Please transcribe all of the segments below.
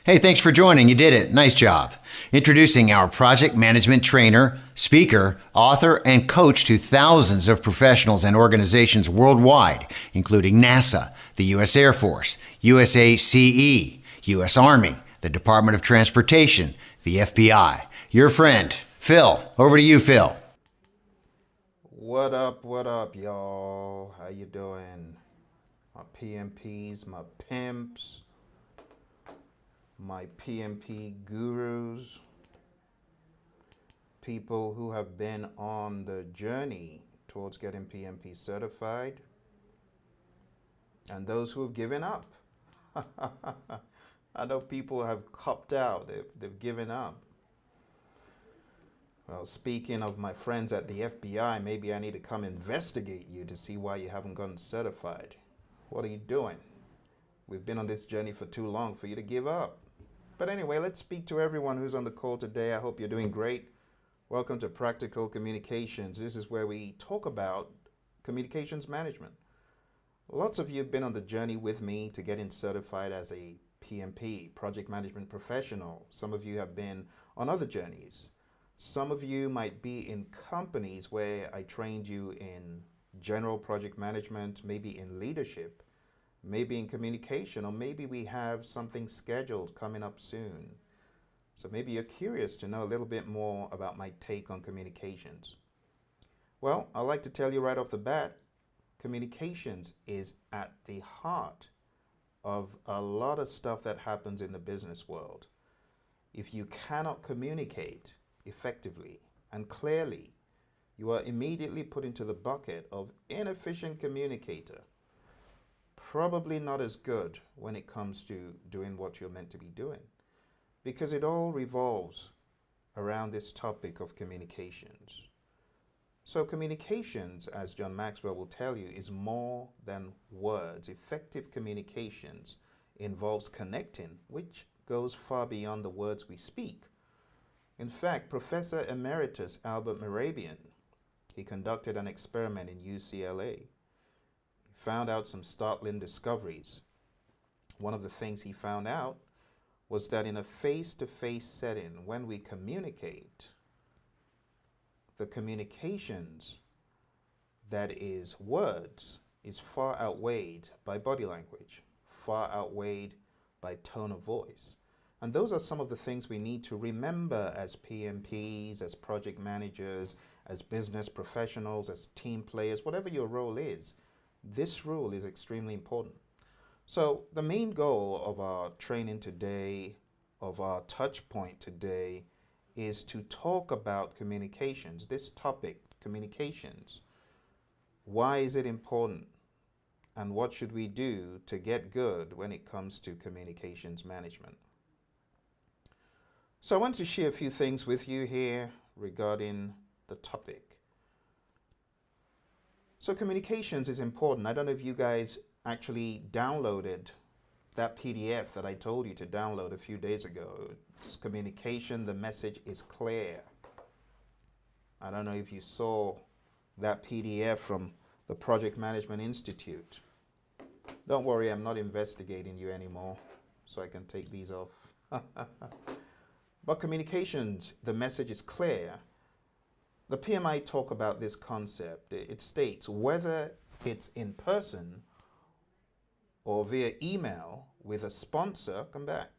Hey, thanks for joining. You did it. Nice job. Introducing our project management trainer, speaker, author, and coach to thousands of professionals and organizations worldwide, including NASA, the U.S. Air Force, USACE, U.S. Army, the Department of Transportation, the FBI. Your friend, Phil. Over to you, Phil. What up, y'all? How you doing? My PMPs, my pimps, my PMP gurus, people who have been on the journey towards getting PMP certified, and those who have given up. I know people have copped out, they've given up. Well, speaking of my friends at the FBI, maybe I need to come investigate you to see why you haven't gotten certified. What are you doing? We've been on this journey for too long for you to give up. But anyway, let's speak to everyone who's on the call today. I hope you're doing great. Welcome to Practical Communications. This is where we talk about communications management. Lots of you have been on the journey with me to getting certified as a PMP, project management professional. Some of you have been on other journeys. Some of you might be in companies where I trained you in general project management, maybe in leadership, maybe in communication, or maybe we have something scheduled coming up soon. So maybe you're curious to know a little bit more about my take on communications. Well, I'd like to tell you right off the bat, communications is at the heart of a lot of stuff that happens in the business world. If you cannot communicate effectively and clearly, you are immediately put into the bucket of inefficient communicator. Probably not as good when it comes to doing what you're meant to be doing, because it all revolves around this topic of communications. So communications, as John Maxwell will tell you, is more than words. Effective communications involves connecting, which goes far beyond the words we speak. In fact, Professor Emeritus Albert Mehrabian, he conducted an experiment in UCLA. Found out some startling discoveries. One of the things he found out was that in a face-to-face setting, when we communicate, the communications that is words is far outweighed by body language, far outweighed by tone of voice. And those are some of the things we need to remember as PMPs, as project managers, as business professionals, as team players, whatever your role is. This rule is extremely important. So the main goal of our training today, of our touch point today, is to talk about communications. This topic, communications. Why is it important? And what should we do to get good when it comes to communications management? So I want to share a few things with you here regarding the topic. So communications is important. I don't know if you guys actually downloaded that PDF that I told you to download a few days ago. It's communication, the message is clear. I don't know if you saw that PDF from the Project Management Institute. Don't worry, I'm not investigating you anymore, so I can take these off. But communications, the message is clear. The PMI talk about this concept. It states whether it's in person or via email with a sponsor, come back,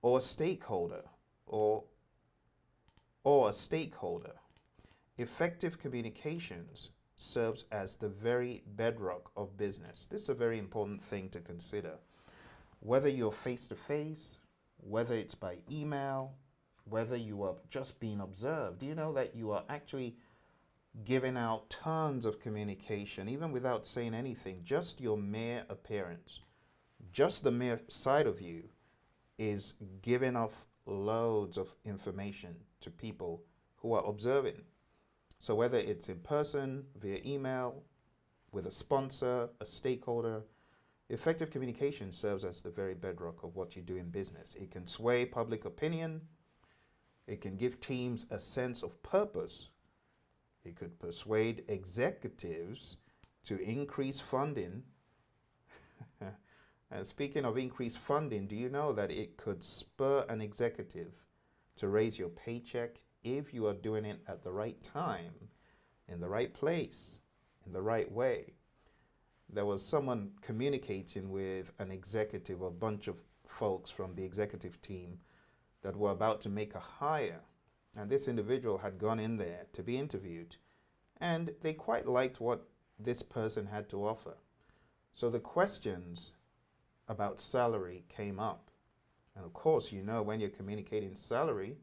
or a stakeholder, or a stakeholder, effective communications serves as the very bedrock of business. This is a very important thing to consider. Whether you're face-to-face, whether it's by email, whether you are just being observed, do you know that you are actually giving out tons of communication, even without saying anything? Just your mere appearance, just the mere sight of you is giving off loads of information to people who are observing. So whether it's in person, via email, with a sponsor, a stakeholder, effective communication serves as the very bedrock of what you do in business. It can sway public opinion. It can give teams a sense of purpose. It could persuade executives to increase funding And speaking of increased funding, do you know that it could spur an executive to raise your paycheck if you are doing it at the right time, in the right place, in the right way? There was someone communicating with an executive, a bunch of folks from the executive team that were about to make a hire. And this individual had gone in there to be interviewed, and they quite liked what this person had to offer. So the questions about salary came up. And of course, you know, when you're communicating salary,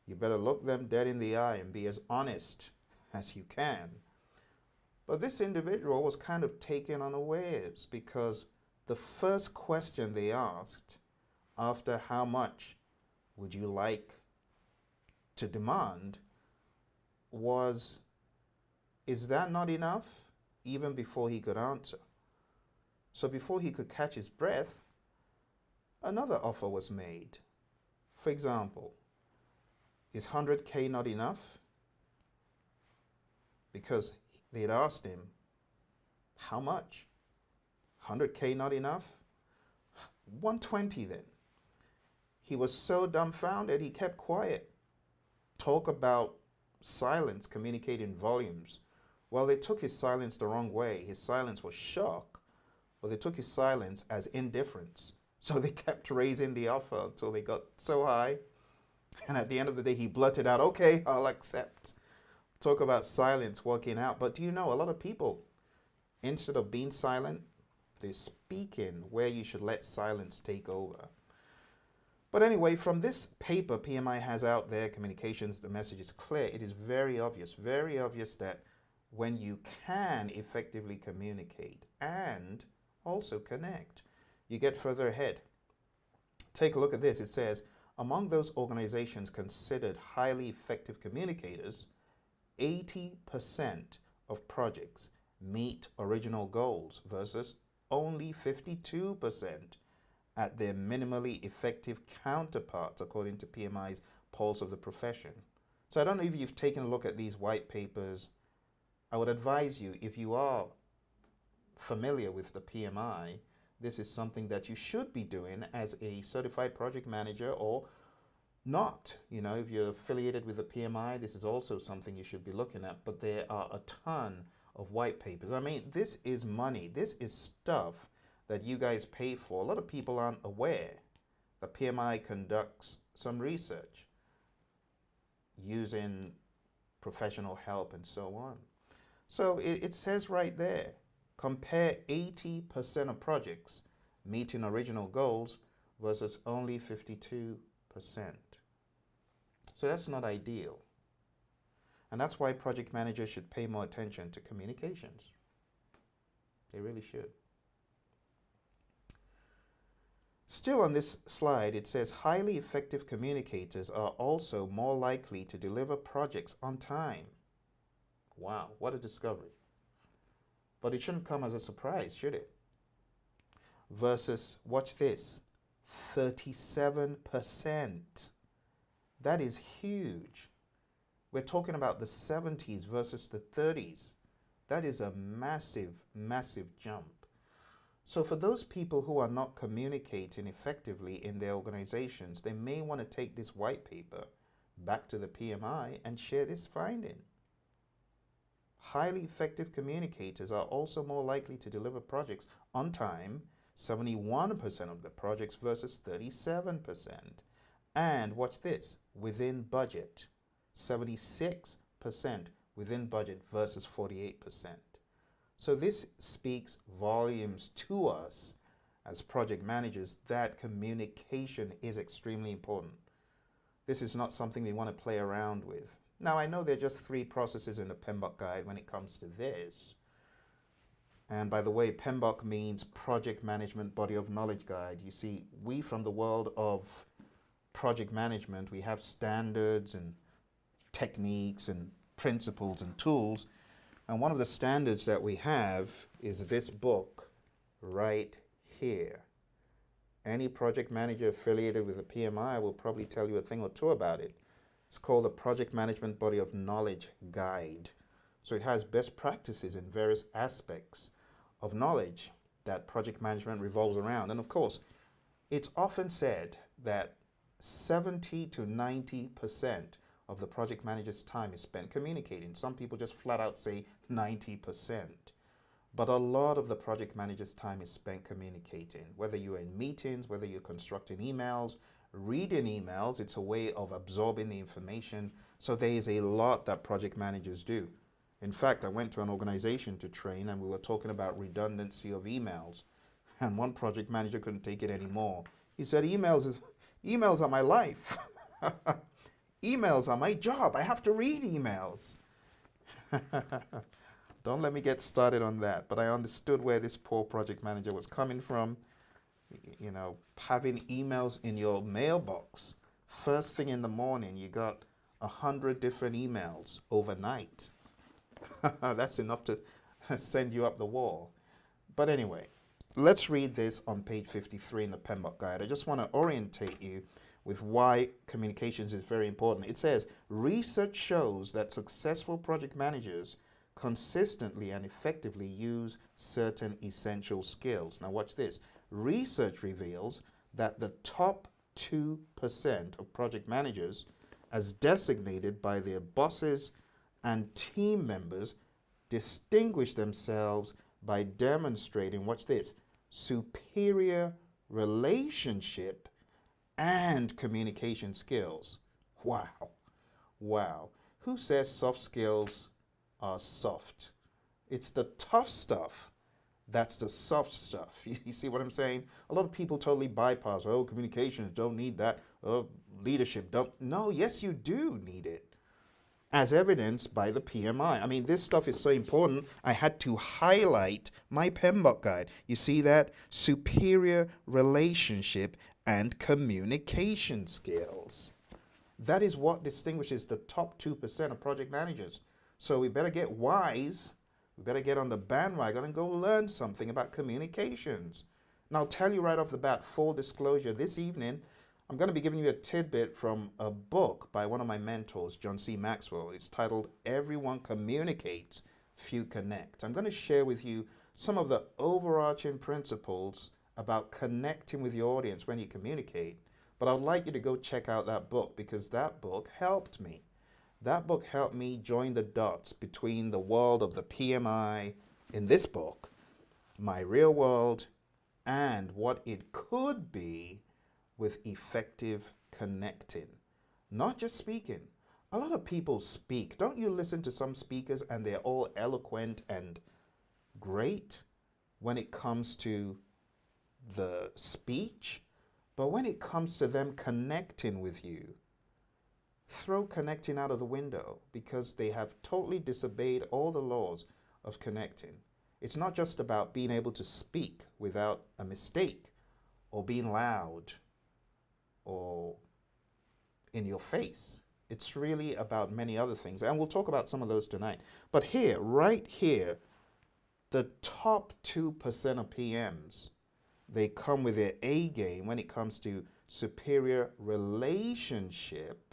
you better look them dead in the eye and be as honest as you can. But this individual was kind of taken unawares, because the first question they asked after how much would you like to demand was, is that not enough? Even before he could answer. So before he could catch his breath, another offer was made. For example, is 100K not enough? Because they had asked him, how much? 100K not enough? 120 then. He was so dumbfounded, he kept quiet. Talk about silence communicating volumes. Well, they took his silence the wrong way. His silence was shock, but they took his silence as indifference. So they kept raising the offer until they got so high. And at the end of the day, he blurted out, okay, I'll accept. Talk about silence working out. But do you know, a lot of people, instead of being silent, they're speaking where you should let silence take over. But anyway, from this paper PMI has out there, Communications, the message is clear. It is very obvious that when you can effectively communicate and also connect, you get further ahead. Take a look at this. It says, among those organizations considered highly effective communicators, 80% of projects meet original goals versus only 52% at their minimally effective counterparts, according to PMI's Pulse of the Profession. So I don't know if you've taken a look at these white papers. I would advise you, if you are familiar with the PMI, this is something that you should be doing as a certified project manager, or not. You know, if you're affiliated with the PMI, this is also something you should be looking at. But there are a ton of white papers. I mean, this is money. This is stuff that you guys pay for. A lot of people aren't aware that PMI conducts some research using professional help and so on. So it says right there, compare 80% of projects meeting original goals versus only 52%. So that's not ideal. And that's why project managers should pay more attention to communications. They really should. Still on this slide, it says highly effective communicators are also more likely to deliver projects on time. Wow, what a discovery. But it shouldn't come as a surprise, should it? Versus, watch this, 37%. That is huge. We're talking about the 70s versus the 30s. That is a massive, massive jump. So for those people who are not communicating effectively in their organizations, they may want to take this white paper back to the PMI and share this finding. Highly effective communicators are also more likely to deliver projects on time, 71% of the projects versus 37%. And watch this, within budget, 76% within budget versus 48%. So this speaks volumes to us as project managers that communication is extremely important. This is not something we want to play around with. Now, I know there are just 3 processes in the PMBOK guide when it comes to this. And by the way, PMBOK means Project Management Body of Knowledge Guide. You see, we from the world of project management, we have standards and techniques and principles and tools. And one of the standards that we have is this book right here. Any project manager affiliated with a PMI will probably tell you a thing or two about it. It's called the Project Management Body of Knowledge Guide. So it has best practices in various aspects of knowledge that project management revolves around. And of course, it's often said that 70 to 90% of the project manager's time is spent communicating. Some people just flat out say 90%. But a lot of the project manager's time is spent communicating, whether you're in meetings, whether you're constructing emails, reading emails. It's a way of absorbing the information. So there is a lot that project managers do. In fact, I went to an organization to train and we were talking about redundancy of emails. And one project manager couldn't take it anymore. He said, emails are my life. Emails are my job. I have to read emails. Don't let me get started on that. But I understood where this poor project manager was coming from. You know, having emails in your mailbox. First thing in the morning, you got 100 different emails overnight. That's enough to send you up the wall. But anyway, let's read this on page 53 in the PMPs guide. I just want to orientate you with why communications is very important. It says, research shows that successful project managers consistently and effectively use certain essential skills. Now watch this. Research reveals that the top 2% of project managers, as designated by their bosses and team members, distinguish themselves by demonstrating, watch this, superior relationship and communication skills. Wow. Wow. Who says soft skills are soft? It's the tough stuff that's the soft stuff. You see what I'm saying? A lot of people totally bypass, oh, communications, don't need that. Oh, leadership, don't. No, yes, you do need it. As evidenced by the PMI. I mean, this stuff is so important, I had to highlight my PMPs guide. You see that? Superior relationship and communication skills. That is what distinguishes the top 2% of project managers. So we better get wise. We better get on the bandwagon and go learn something about communications. Now, I'll tell you right off the bat, full disclosure, this evening, I'm going to be giving you a tidbit from a book by one of my mentors, John C. Maxwell. It's titled, Everyone Communicates, Few Connect. I'm going to share with you some of the overarching principles about connecting with your audience when you communicate. But I'd like you to go check out that book because that book helped me. That book helped me join the dots between the world of the PMI in this book, my real world, and what it could be with effective connecting. Not just speaking. A lot of people speak. Don't you listen to some speakers and they're all eloquent and great when it comes to the speech? But when it comes to them connecting with you, throw connecting out of the window because they have totally disobeyed all the laws of connecting. It's not just about being able to speak without a mistake or being loud or in your face. It's really about many other things. And we'll talk about some of those tonight. But here, right here, the top 2% of PMs, they come with their A game when it comes to superior relationship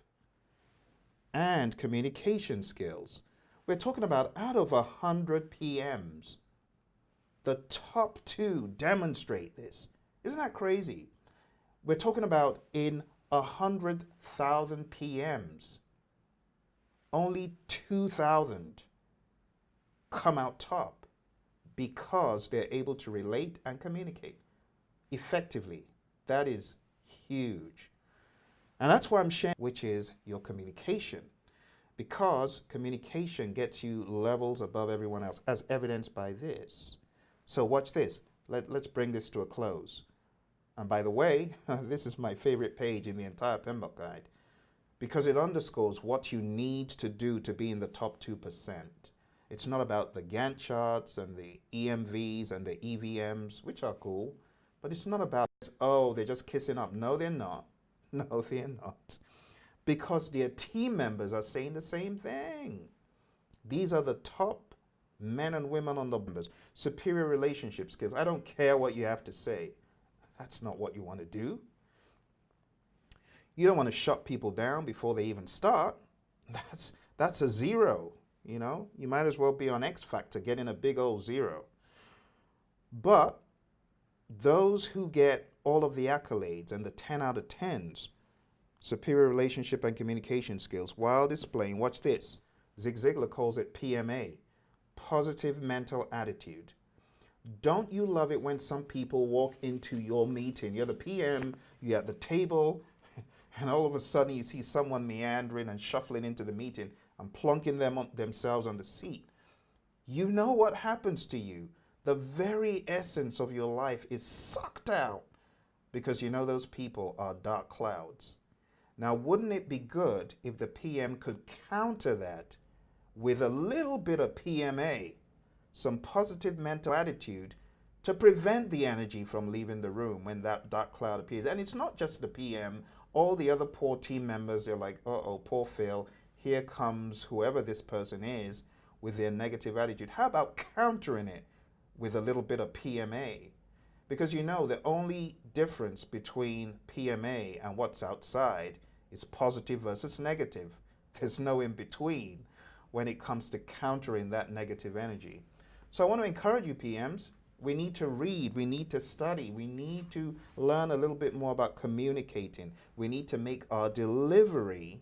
and communication skills. We're talking about out of 100 PMs, the top 2 demonstrate this. Isn't that crazy? We're talking about in 100,000 PMs, only 2,000 come out top because they're able to relate and communicate effectively. That is huge. And that's why I'm sharing, which is your communication. Because communication gets you levels above everyone else, as evidenced by this. So watch this. Let's bring this to a close. And by the way, this is my favorite page in the entire PMPs guide because it underscores what you need to do to be in the top 2%. It's not about the Gantt charts and the EMVs and the EVMs, which are cool, but it's not about, oh, they're just kissing up. No, they're not. No, they're not. Because their team members are saying the same thing. These are the top men and women on the members. Superior relationship skills. I don't care what you have to say. That's not what you want to do. You don't want to shut people down before they even start. That's a zero, you know. You might as well be on X Factor getting a big old zero. But those who get all of the accolades and the 10 out of 10s, superior relationship and communication skills, while displaying, watch this, Zig Ziglar calls it PMA, positive mental attitude. Don't you love it when some people walk into your meeting? You're the PM, you're at the table, and all of a sudden you see someone meandering and shuffling into the meeting and plunking themselves on the seat. You know what happens to you. The very essence of your life is sucked out because you know those people are dark clouds. Now, wouldn't it be good if the PM could counter that with a little bit of PMA, some positive mental attitude, to prevent the energy from leaving the room when that dark cloud appears? And it's not just the PM, all the other poor team members, they're like, uh-oh, poor Phil, here comes whoever this person is with their negative attitude. How about countering it with a little bit of PMA? Because you know the only difference between PMA and what's outside is positive versus negative. There's no in between when it comes to countering that negative energy. So I want to encourage you PMs, we need to read, we need to study, we need to learn a little bit more about communicating. We need to make our delivery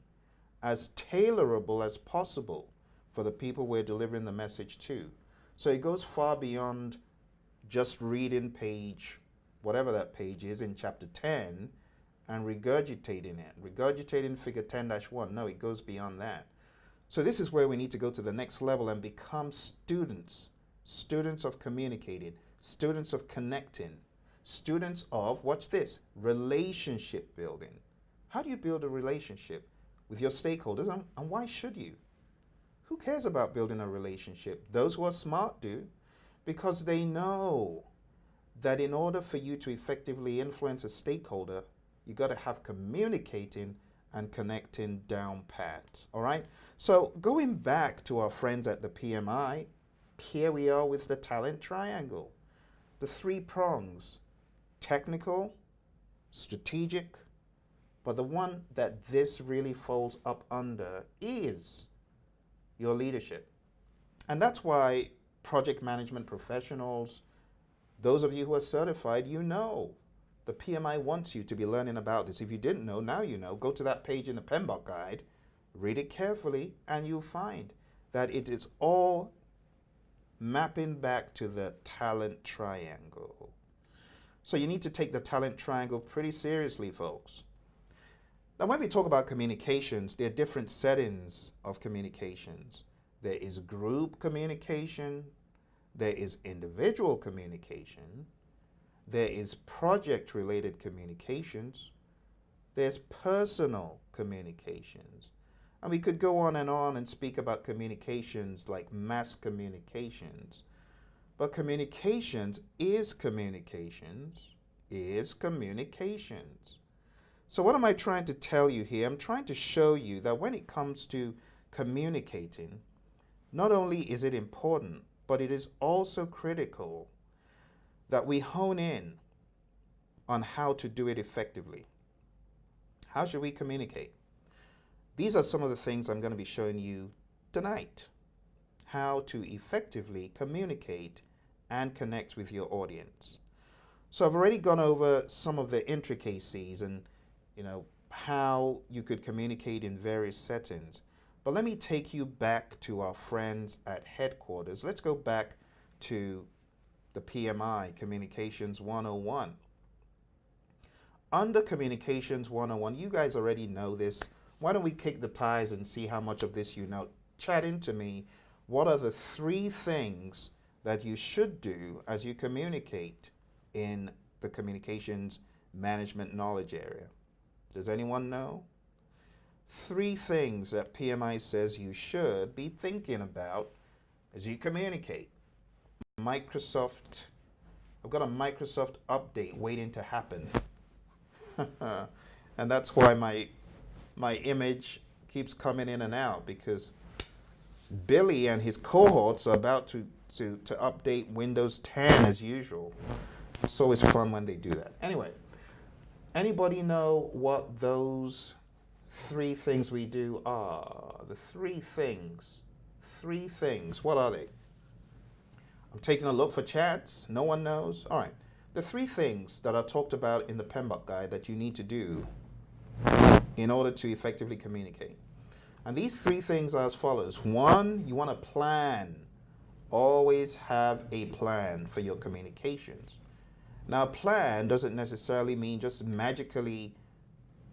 as tailorable as possible for the people we're delivering the message to. So it goes far beyond just reading page, whatever that page is in chapter 10, and regurgitating it, regurgitating figure 10-1. No, it goes beyond that. So this is where we need to go to the next level and become students of communicating, students of connecting, students of, watch this, relationship building. How do you build a relationship with your stakeholders, and why should you? Who cares about building a relationship? Those who are smart do, because they know that in order for you to effectively influence a stakeholder, you got to have communicating and connecting down pat. All right? So going back to our friends at the PMI, here we are with the talent triangle. The 3 prongs, technical, strategic, but the one that this really falls up under is your leadership. And that's why project management professionals, those of you who are certified, you know the PMI wants you to be learning about this. If you didn't know, now you know. Go to that page in the PMBOK guide, read it carefully, and you'll find that it is all mapping back to the talent triangle. So you need to take the talent triangle pretty seriously, folks. Now, when we talk about communications, there are different settings of communications. There is group communication, there is individual communication, there is project-related communications, there's personal communications. And we could go on and speak about communications like mass communications. But communications is communications is communications. So what am I trying to tell you here? I'm trying to show you that when it comes to communicating, not only is it important, but it is also critical that we hone in on how to do it effectively. How should we communicate? These are some of the things I'm going to be showing you tonight. How to effectively communicate and connect with your audience. So I've already gone over some of the intricacies and how you could communicate in various settings. But let me take you back to our friends at headquarters. Let's go back to the PMI, Communications 101. Under Communications 101, you guys already know this. Why don't we kick the tires and see how much of this you know? Chat into me. What are the 3 things that you should do as you communicate in the communications management knowledge area? Does anyone know? 3 things that PMI says you should be thinking about as you communicate. I've got a Microsoft update waiting to happen. And that's why my image keeps coming in and out, because Billy and his cohorts are about to update Windows 10 as usual. It's always fun when they do that. Anyway, anybody know what those 3 things we do are? The 3 things. 3 things. What are they? I'm taking a look for chats. No one knows? All right. The three things that are talked about in the PMBOK guide that you need to do in order to effectively communicate. And these three things are as follows. One, you want to plan. Always have a plan for your communications. Now, a plan doesn't necessarily mean just magically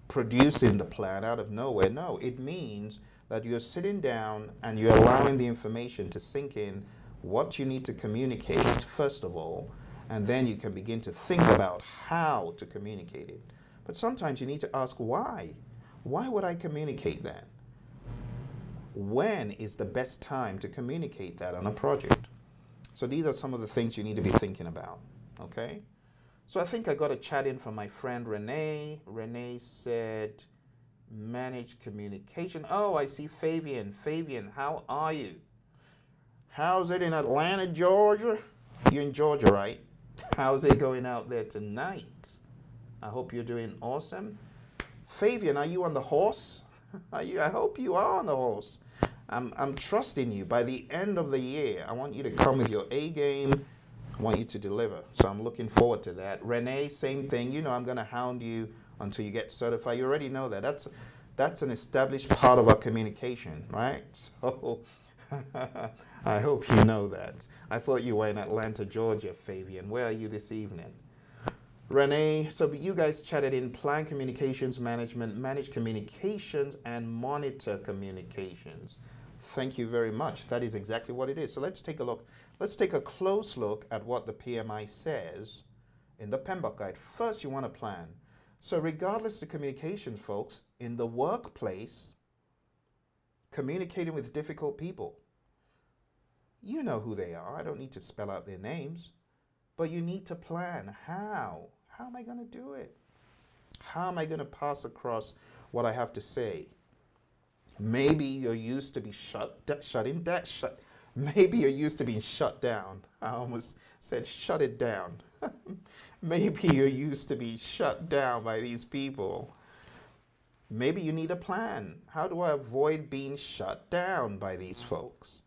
producing the plan out of nowhere. No, it means that you're sitting down and you're allowing the information to sink in what you need to communicate, first of all, and then you can begin to think about how to communicate it. But sometimes you need to ask why. Why would I communicate that? When is the best time to communicate that on a project? So these are some of the things you need to be thinking about, okay? So I think I got a chat in from my friend Renee. Renee said, manage communication. Oh, I see Fabian. Fabian, how are you? How's it in Atlanta, Georgia? You're in Georgia, right? How's it going out there tonight? I hope you're doing awesome. Fabian, are you on the horse? I hope you are on the horse. I'm trusting you. By the end of the year, I want you to come with your A game. I want you to deliver. So I'm looking forward to that. Renee, same thing. You know I'm going to hound you until you get certified. You already know that. That's an established part of our communication, right? So I hope you know that. I thought you were in Atlanta, Georgia, Fabian. Where are you this evening? Renee, so you guys chatted in plan communications management, manage communications, and monitor communications. Thank you very much. That is exactly what it is. So let's take a look. Let's take a close look at what the PMI says in the PMBOK guide. First, you want to plan. So regardless of communications, folks, in the workplace, communicating with difficult people, you know who they are. I don't need to spell out their names, but you need to plan. How? How am I going to do it? How am I going to pass across what I have to say? Maybe you're used to be maybe you're used to being shut down. I almost said shut it down. Maybe you're used to being shut down by these people. Maybe you need a plan. How do I avoid being shut down by these folks?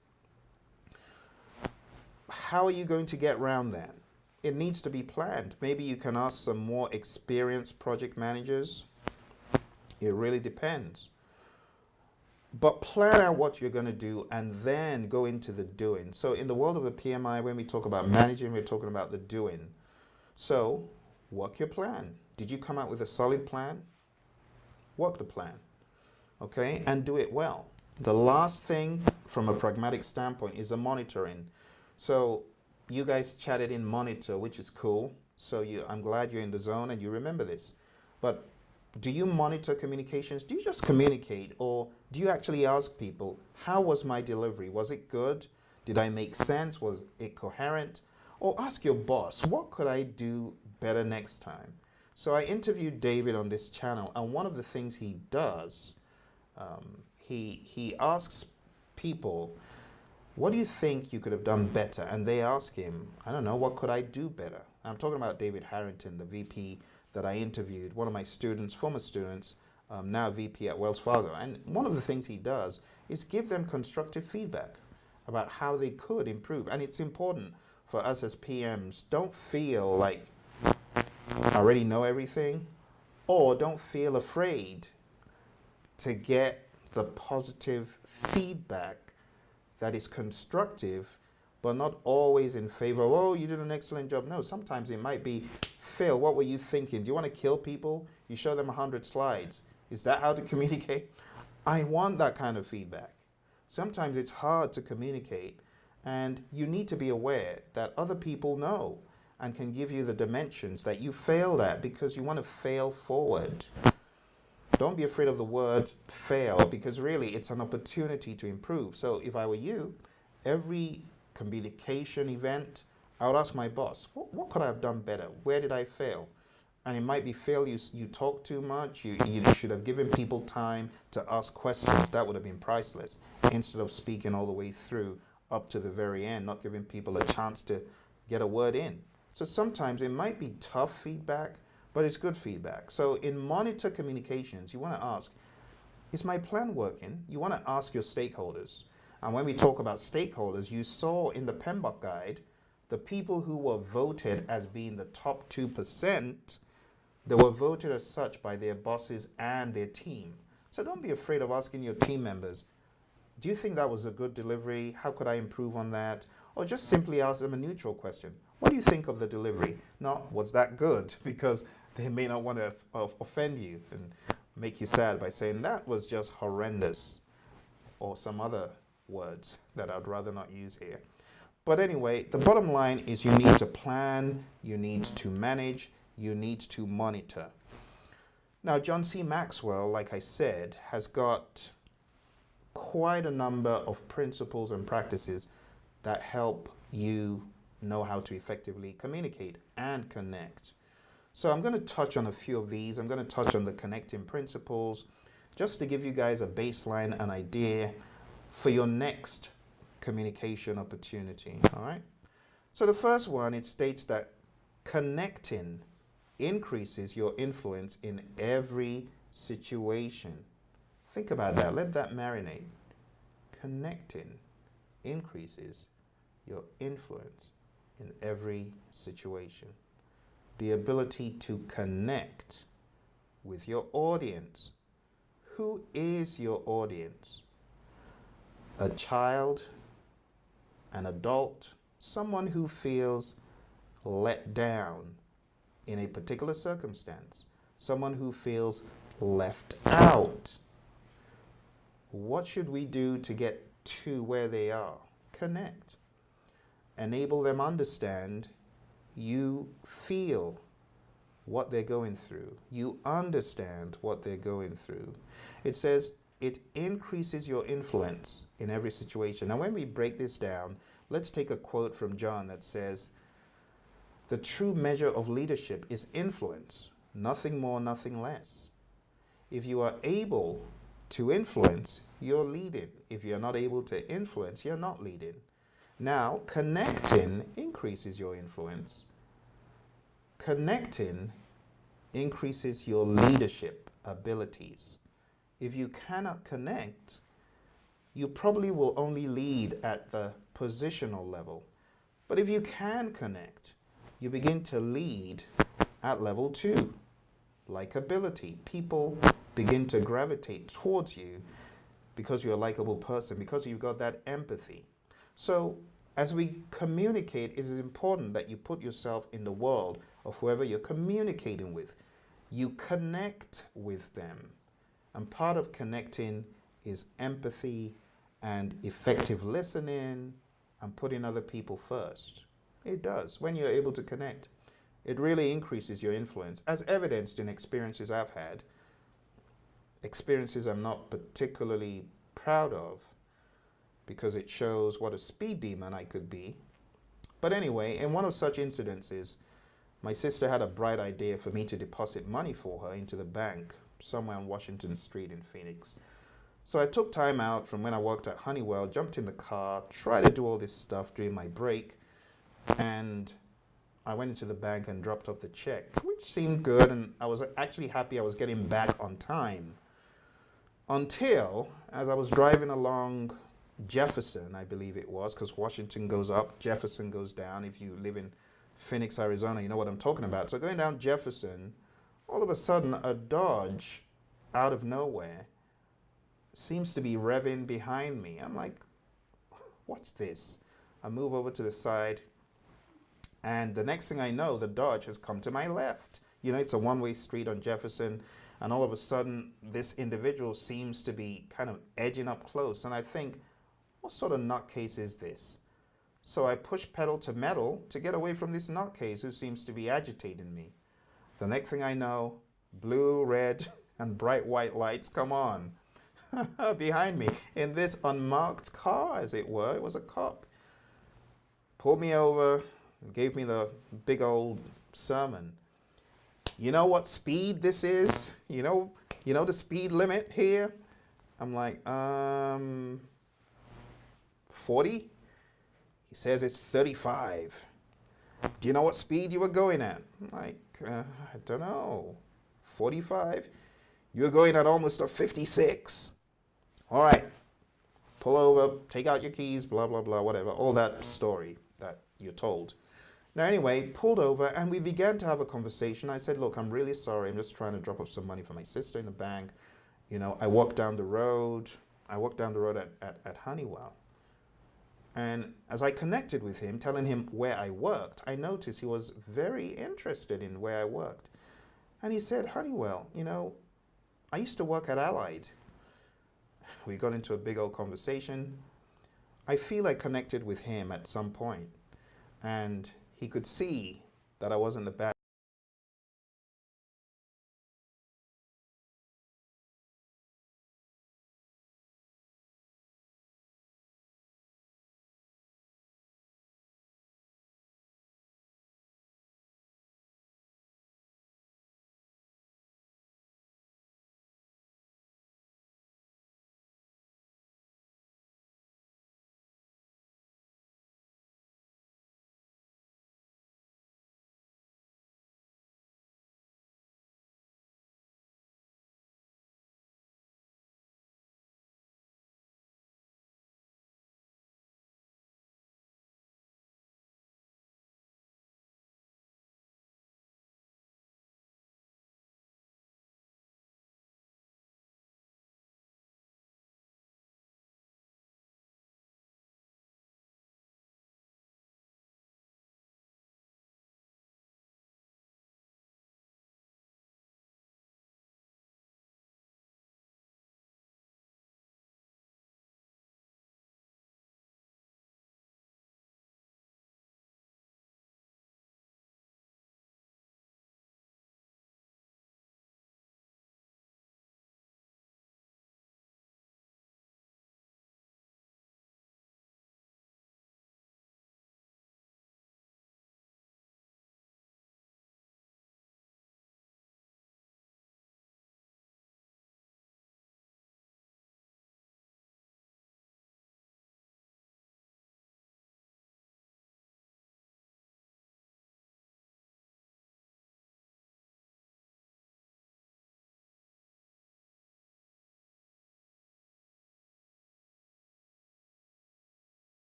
How are you going to get around that? It needs to be planned. Maybe you can ask some more experienced project managers. It really depends. But plan out what you're going to do and then go into the doing. So in the world of the PMI, when we talk about managing, we're talking about the doing. So work your plan. Did you come out with a solid plan? Work the plan, okay, and do it well. The last thing from a pragmatic standpoint is the monitoring. So you guys chatted in monitor, which is cool. So I'm glad you're in the zone and you remember this. But do you monitor communications? Do you just communicate, or do you actually ask people, how was my delivery? Was it good? Did I make sense? Was it coherent? Or ask your boss, what could I do better next time? So I interviewed David on this channel, and one of the things he does, he asks people, what do you think you could have done better? And they ask him, I don't know, what could I do better? I'm talking about David Harrington, the VP that I interviewed, one of my students, former students, now VP at Wells Fargo. And one of the things he does is give them constructive feedback about how they could improve. And it's important for us as PMs, don't feel like I already know everything, or don't feel afraid to get the positive feedback that is constructive, but not always in favor of, oh, you did an excellent job. No, sometimes it might be, Phil, what were you thinking? Do you want to kill people? You show them 100 slides. Is that how to communicate? I want that kind of feedback. Sometimes it's hard to communicate, and you need to be aware that other people know and can give you the dimensions that you failed at, because you want to fail forward. Don't be afraid of the word fail, because really it's an opportunity to improve. So if I were you, every communication event, I would ask my boss, what could I have done better? Where did I fail? And it might be fail, you talk too much, you should have given people time to ask questions. That would have been priceless, instead of speaking all the way through up to the very end, not giving people a chance to get a word in. So sometimes it might be tough feedback, but it's good feedback. So in monitor communications, you want to ask, is my plan working? You want to ask your stakeholders. And when we talk about stakeholders, you saw in the PMBOK guide The people who were voted as being the top 2%, they were voted as such by their bosses and their team. So don't be afraid of asking your team members, do you think that was a good delivery? How could I improve on that? Or just simply ask them a neutral question. What do you think of the delivery? Not, was that good? Because they may not want to offend you and make you sad by saying that was just horrendous, or some other words that I'd rather not use here. But anyway, the bottom line is you need to plan, you need to manage, you need to monitor. Now, John C. Maxwell, like I said, has got quite a number of principles and practices that help you know how to effectively communicate and connect. So I'm going to touch on a few of these. I'm going to touch on the connecting principles just to give you guys a baseline, an idea for your next communication opportunity. All right. So the first one, it states that connecting increases your influence in every situation. Think about that. Let that marinate. Connecting increases your influence in every situation. The ability to connect with your audience. Who is your audience? A child, an adult, someone who feels let down in a particular circumstance, someone who feels left out. What should we do to get to where they are? Connect. Enable them understand you feel what they're going through. You understand what they're going through. It says it increases your influence in every situation. Now, when we break this down, let's take a quote from John that says, the true measure of leadership is influence, nothing more, nothing less. If you are able to influence, you're leading. If you're not able to influence, you're not leading. Now, connecting increases your influence. Connecting increases your leadership abilities. If you cannot connect, you probably will only lead at the positional level. But if you can connect, you begin to lead at level 2. Likability. People begin to gravitate towards you because you're a likable person, because you've got that empathy. So as we communicate, it is important that you put yourself in the world of whoever you're communicating with. You connect with them. And part of connecting is empathy and effective listening and putting other people first. It does. When you're able to connect, it really increases your influence, as evidenced in experiences I've had, experiences I'm not particularly proud of, because it shows what a speed demon I could be. But anyway, in one of such incidences, my sister had a bright idea for me to deposit money for her into the bank somewhere on Washington Street in Phoenix. So I took time out from when I worked at Honeywell, jumped in the car, tried to do all this stuff during my break, and I went into the bank and dropped off the check, which seemed good, and I was actually happy I was getting back on time. Until, as I was driving along Jefferson, I believe it was, because Washington goes up, Jefferson goes down. If you live in Phoenix, Arizona, you know what I'm talking about. So going down Jefferson, all of a sudden a Dodge out of nowhere seems to be revving behind me. I'm like, what's this? I move over to the side, and the next thing I know, the Dodge has come to my left. You know, it's a one-way street on Jefferson, and all of a sudden, this individual seems to be kind of edging up close, and I think, what sort of nutcase is this? So I push pedal to metal to get away from this nutcase who seems to be agitating me. The next thing I know, blue, red, and bright white lights come on behind me in this unmarked car, as it were. It was a cop. Pulled me over, gave me the big old sermon. You know what speed this is? You know the speed limit here? I'm like, 40? He says it's 35. Do you know what speed you were going at? I'm like, I don't know. 45? You're going at almost a 56. All right. Pull over, take out your keys, blah, blah, blah, whatever. All that story that you're told. Now, anyway, pulled over and we began to have a conversation. I said, look, I'm really sorry. I'm just trying to drop off some money for my sister in the bank. You know, I walked down the road. I walked down the road at Honeywell. And as I connected with him, telling him where I worked, I noticed he was very interested in where I worked. And he said, Honeywell, you know, I used to work at Allied. We got into a big old conversation. I feel I connected with him at some point, and he could see that I wasn't a bad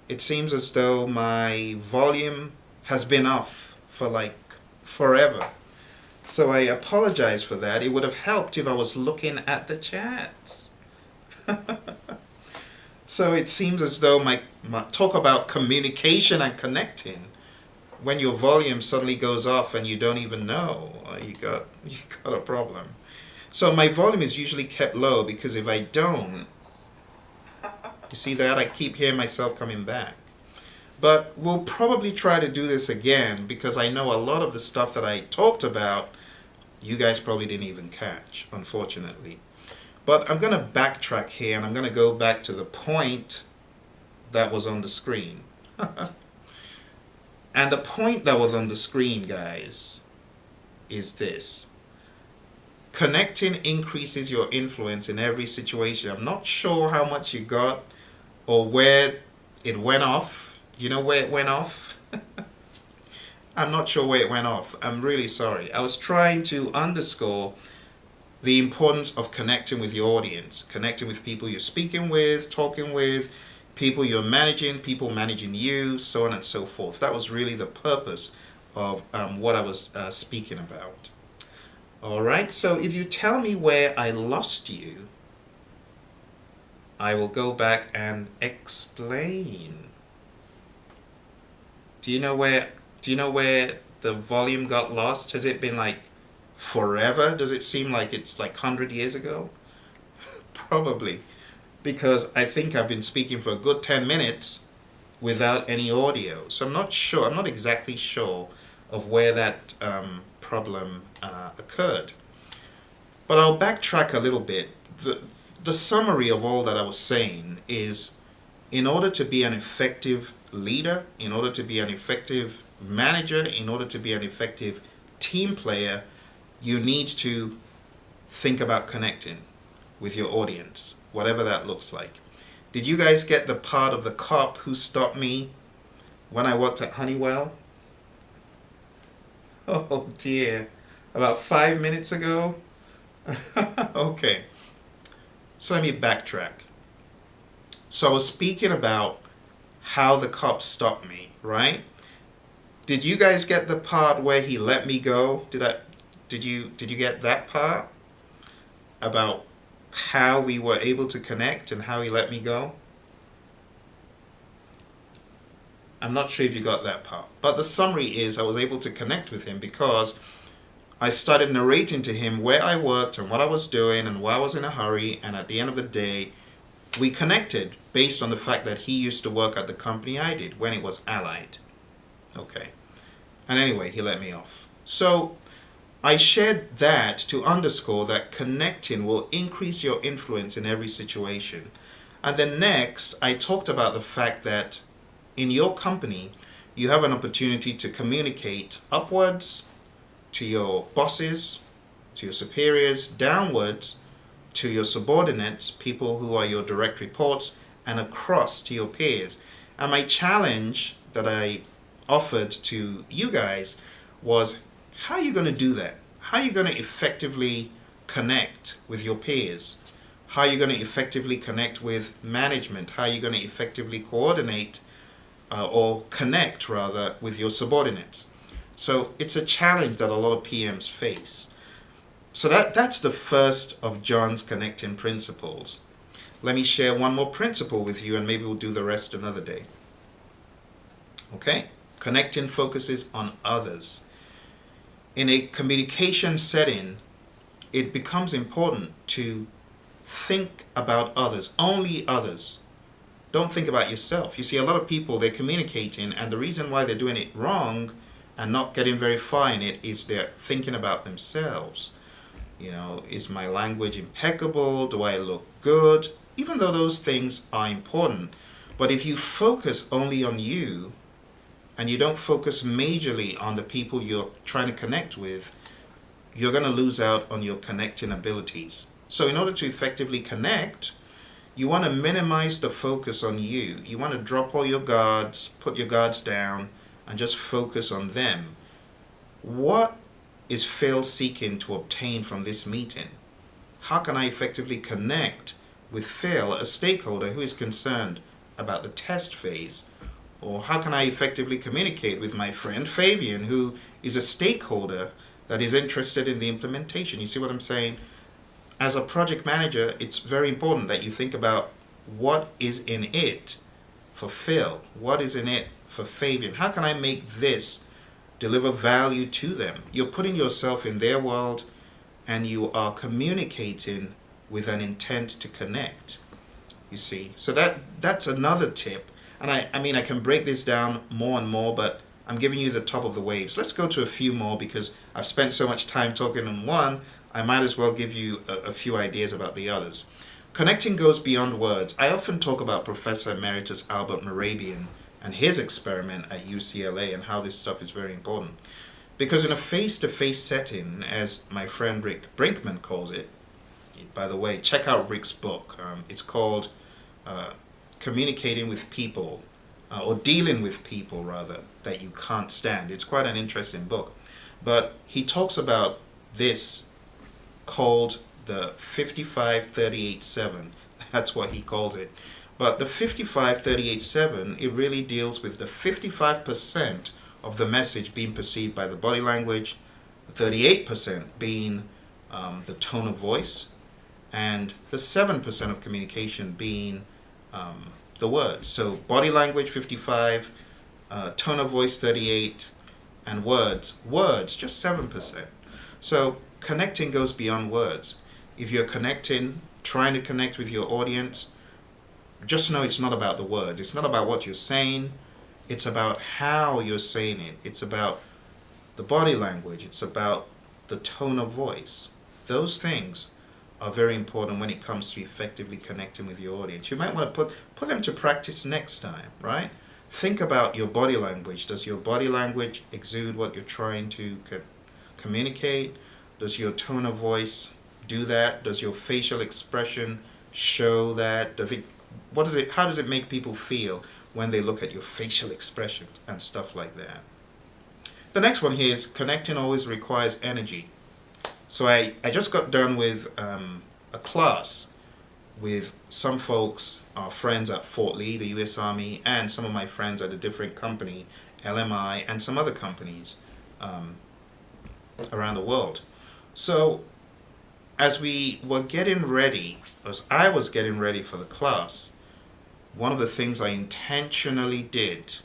it seems as though my volume has been off for like forever. So I apologize for that. It would have helped if I was looking at the chats. So it seems as though my talk about communication and connecting, when your volume suddenly goes off and you don't even know, you got a problem. So my volume is usually kept low because if I don't, you see that? I keep hearing myself coming back. But we'll probably try to do this again because I know a lot of the stuff that I talked about, you guys probably didn't even catch, unfortunately. But I'm going to backtrack here, and I'm going to go back to the point that was on the screen. And the point that was on the screen, guys, is this. Connecting increases your influence in every situation. I'm not sure how much you got or where it went off. You know where it went off? I'm not sure where it went off. I'm really sorry. I was trying to underscore the importance of connecting with your audience, connecting with people you're speaking with, talking with, people you're managing, people managing you, so on and so forth. That was really the purpose of what I was speaking about. All right, so if you tell me where I lost you, I will go back and explain. Do you know where the volume got lost? Has it been like forever? Does it seem like it's like 100 years ago? Probably, because I think I've been speaking for a good 10 minutes without any audio. So I'm not sure, I'm not exactly sure of where that problem occurred. But I'll backtrack a little bit. The summary of all that I was saying is, in order to be an effective leader, in order to be an effective manager, in order to be an effective team player, you need to think about connecting with your audience, whatever that looks like. Did you guys get the part of the cop who stopped me when I worked at Honeywell? Oh dear, about 5 minutes ago? Okay, so let me backtrack. So I was speaking about how the cop stopped me, right? Did you guys get the part where he let me go? Did you get that part about how we were able to connect and how he let me go? I'm not sure if you got that part, but the summary is I was able to connect with him because I started narrating to him where I worked and what I was doing and why I was in a hurry, and at the end of the day we connected based on the fact that he used to work at the company I did when it was Allied. Okay. And anyway, he let me off. So I shared that to underscore that connecting will increase your influence in every situation. And then next, I talked about the fact that in your company, you have an opportunity to communicate upwards to your bosses, to your superiors, downwards to your subordinates, people who are your direct reports, and across to your peers. And my challenge that I offered to you guys was, how are you going to do that? How are you going to effectively connect with your peers? How are you going to effectively connect with management? How are you going to effectively coordinate or connect rather with your subordinates? So it's a challenge that a lot of PMs face. So that's the first of John's connecting principles. Let me share one more principle with you, and maybe we'll do the rest another day. Okay? Connecting focuses on others. In a communication setting, it becomes important to think about others, only others. Don't think about yourself. You see, a lot of people, they're communicating, and the reason why they're doing it wrong and not getting very far in it is they're thinking about themselves. You know, is my language impeccable? Do I look good? Even though those things are important. But if you focus only on you, and you don't focus majorly on the people you're trying to connect with, you're going to lose out on your connecting abilities. So in order to effectively connect, you want to minimize the focus on you. You want to drop all your guards, put your guards down, and just focus on them. What is Phil seeking to obtain from this meeting? How can I effectively connect with Phil, a stakeholder who is concerned about the test phase? Or how can I effectively communicate with my friend Fabian, who is a stakeholder that is interested in the implementation? You see what I'm saying? As a project manager, it's very important that you think about what is in it for Phil, what is in it for Fabian. How can I make this deliver value to them? You're putting yourself in their world, and you are communicating with an intent to connect. You see? So that's another tip. And I mean, I can break this down more and more, but I'm giving you the top of the waves. Let's go to a few more because I've spent so much time talking on one. I might as well give you a few ideas about the others. Connecting goes beyond words. I often talk about Professor Emeritus Albert Mehrabian and his experiment at UCLA and how this stuff is very important. Because in a face-to-face setting, as my friend Rick Brinkman calls it, by the way, check out Rick's book. It's called Communicating with People, or Dealing with People, rather, that you can't stand. It's quite an interesting book. But he talks about this called the 55-38-7. That's what he calls it. But the 55-38-7, it really deals with the 55% of the message being perceived by the body language, 38% being the tone of voice, and the 7% of communication being the words. So body language 55, tone of voice 38, and words just 7%. So connecting goes beyond words. If you're connecting, trying to connect with your audience, just know it's not about the words. It's not about what you're saying. It's about how you're saying it. It's about the body language. It's about the tone of voice. Those things are very important when it comes to effectively connecting with your audience. You might want to put them to practice next time, right? Think about your body language. Does your body language exude what you're trying to communicate? Does your tone of voice do that? Does your facial expression show that? How does it make people feel when they look at your facial expression and stuff like that? The next one here is connecting always requires energy. So I just got done with a class with some folks, our friends at Fort Lee, the U.S. Army, and some of my friends at a different company, LMI, and some other companies around the world. So as we were getting ready, as I was getting ready for the class, one of the things I intentionally did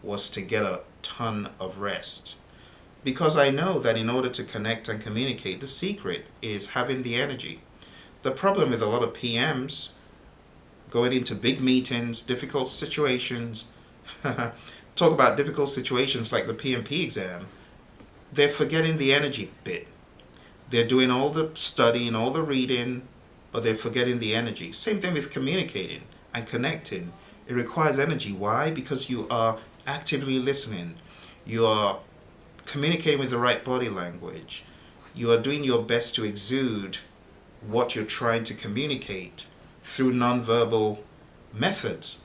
was to get a ton of rest. Because I know that in order to connect and communicate, the secret is having the energy. The problem with a lot of PMs going into big meetings, difficult situations, talk about difficult situations like the PMP exam, they're forgetting the energy bit. They're doing all the studying, all the reading, but they're forgetting the energy. Same thing with communicating and connecting. It requires energy. Why? Because you are actively listening. You are communicating with the right body language. You are doing your best to exude what you're trying to communicate through nonverbal methods.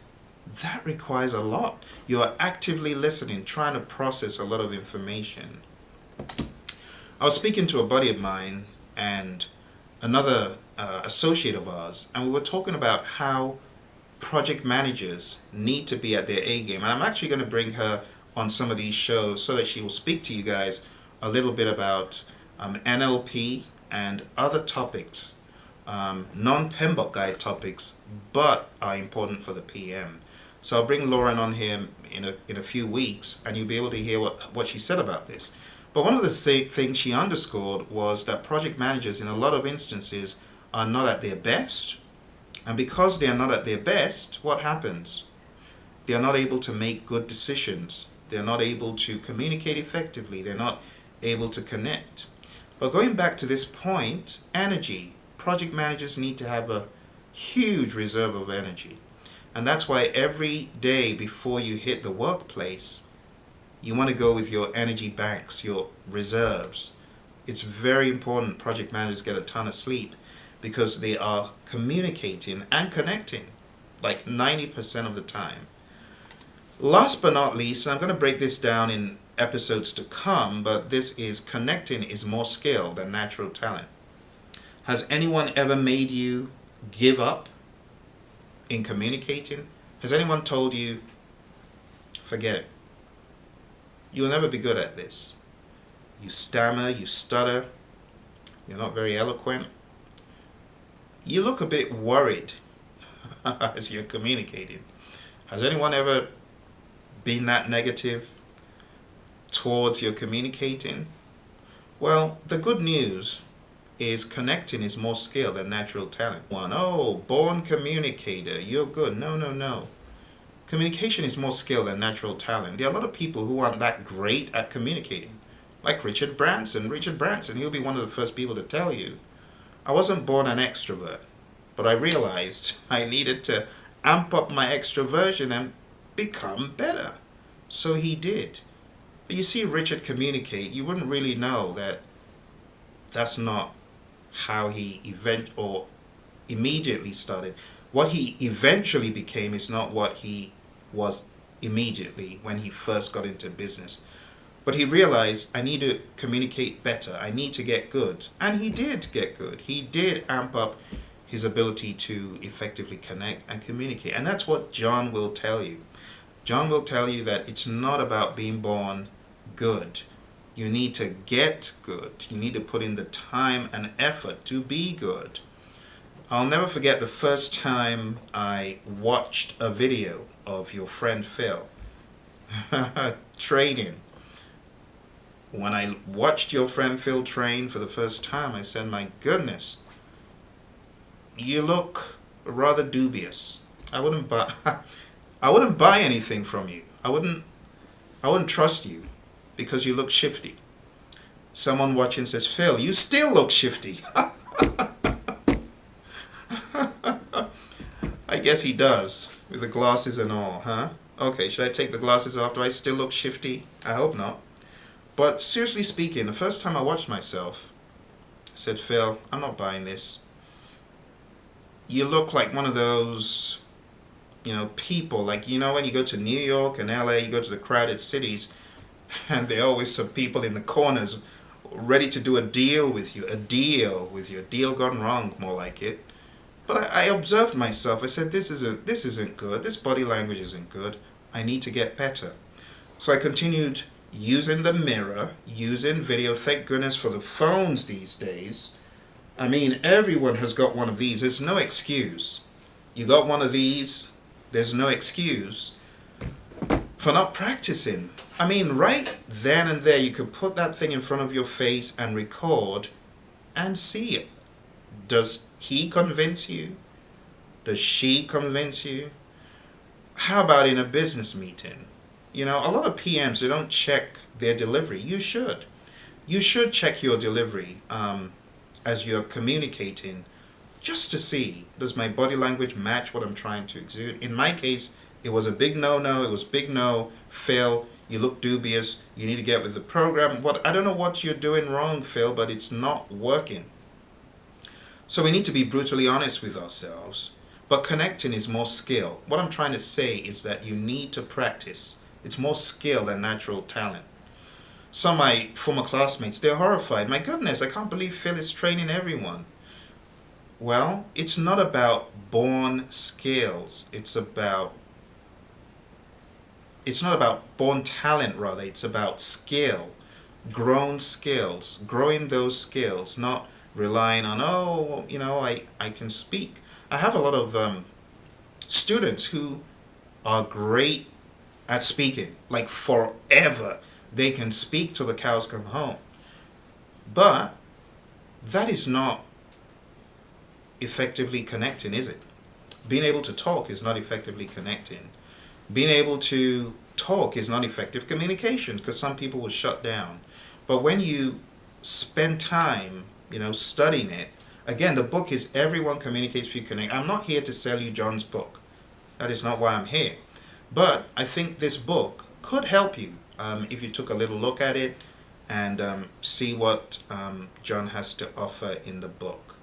That requires a lot. You are actively listening, trying to process a lot of information. I was speaking to a buddy of mine and another associate of ours, and we were talking about how project managers need to be at their A game. And I'm actually going to bring her on some of these shows so that she will speak to you guys a little bit about NLP and other topics, non-PMBOK guide topics, but are important for the PM. So I'll bring Lauren on here in a few weeks, and you'll be able to hear what she said about this. But one of the things she underscored was that project managers in a lot of instances are not at their best. And because they are not at their best, what happens? They are not able to make good decisions. They're not able to communicate effectively. They're not able to connect. But going back to this point, energy. Project managers need to have a huge reserve of energy. And that's why every day before you hit the workplace, you want to go with your energy banks, your reserves. It's very important project managers get a ton of sleep because they are communicating and connecting like 90% of the time. Last but not least, and I'm going to break this down in episodes to come, but this is connecting is more skill than natural talent. Has anyone ever made you give up in communicating? Has anyone told you, forget it? You'll never be good at this. You stammer, you stutter, you're not very eloquent. You look a bit worried as you're communicating. Has anyone ever been that negative towards your communicating? Well, the good news is connecting is more skill than natural talent. Born communicator, you're good. No. Communication is more skill than natural talent. There are a lot of people who aren't that great at communicating. like Richard Branson. Richard Branson, he'll be one of the first people to tell you, I wasn't born an extrovert, but I realized I needed to amp up my extroversion and become better. So he did. But you see Richard communicate, you wouldn't really know that that's not how he immediately started. What he eventually became is not what he was immediately when he first got into business. But he realized, I need to communicate better. I need to get good. And he did get good. He did amp up his ability to effectively connect and communicate. And that's what John will tell you. John will tell you that it's not about being born good. You need to get good. You need to put in the time and effort to be good. I'll never forget the first time I watched a video of your friend Phil training. When I watched your friend Phil train for the first time, I said, my goodness, you look rather dubious. I wouldn't buy anything from you. I wouldn't trust you because you look shifty. Someone watching says, Phil, you still look shifty. I guess he does, with the glasses and all, huh? Okay, should I take the glasses off? Do I still look shifty? I hope not. But seriously speaking, the first time I watched myself, I said, Phil, I'm not buying this. You look like one of those, people, like, when you go to New York and LA, you go to the crowded cities, and there are always some people in the corners ready to do a deal with you, a deal gone wrong, more like it. But I observed myself. I said, this isn't good. This body language isn't good. I need to get better. So I continued using the mirror, using video. Thank goodness for the phones these days. I mean, everyone has got one of these. There's no excuse. You got one of these, there's no excuse for not practicing. I mean, right then and there, you could put that thing in front of your face and record and see it. Does he convince you? Does she convince you? How about in a business meeting? A lot of PMs, they don't check their delivery. You should. You should check your delivery as you're communicating, just to see, does my body language match what I'm trying to exude? In my case, it was a big no-no. It was big no, Phil, you look dubious. You need to get with the program. I don't know what you're doing wrong, Phil, but it's not working. So we need to be brutally honest with ourselves. But connecting is more skill. What I'm trying to say is that you need to practice. It's more skill than natural talent. Some of my former classmates, they're horrified. My goodness, I can't believe Phil is training everyone. Well, it's not about born skills. It's not about born talent, rather. It's about skill, grown skills, growing those skills, not relying on, I can speak. I have a lot of students who are great at speaking, like forever. They can speak till the cows come home. But that is not effectively connecting, is it? Being able to talk is not effectively connecting. Being able to talk is not effective communication, because some people will shut down. But when you spend time, studying it, again, the book is Everyone Communicates If You Connect. I'm not here to sell you John's book. That is not why I'm here. But I think this book could help you if you took a little look at it and see what John has to offer in the book.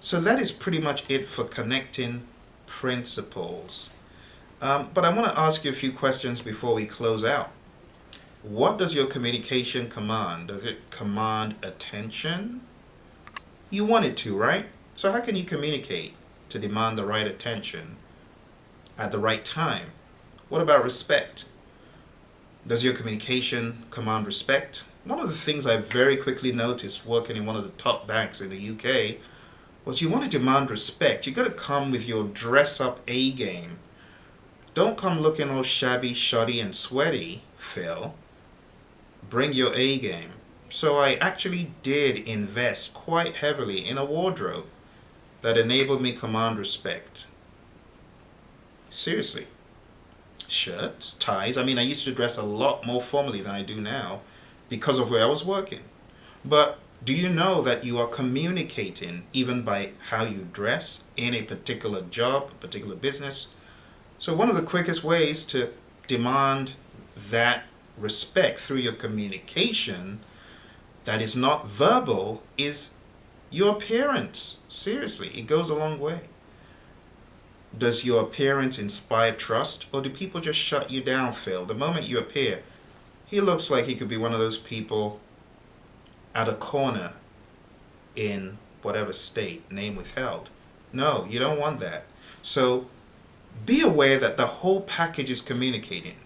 So that is pretty much it for connecting principles. But I want to ask you a few questions before we close out. What does your communication command? Does it command attention? You want it to, right? So how can you communicate to demand the right attention at the right time? What about respect? Does your communication command respect? One of the things I very quickly noticed working in one of the top banks in the UK was you want to demand respect. You got to come with your dress-up A game. Don't come looking all shabby, shoddy, and sweaty, Phil. Bring your A game. So I actually did invest quite heavily in a wardrobe that enabled me command respect. Seriously. Shirts, ties. I mean, I used to dress a lot more formally than I do now. because of where I was working. But do you know that you are communicating even by how you dress in a particular job, a particular business? So one of the quickest ways to demand that respect through your communication that is not verbal is your appearance. Seriously, it goes a long way. Does your appearance inspire trust, or do people just shut you down, Phil? The moment you appear, he looks like he could be one of those people at a corner in whatever state, name withheld. No, you don't want that. So be aware that the whole package is communicating.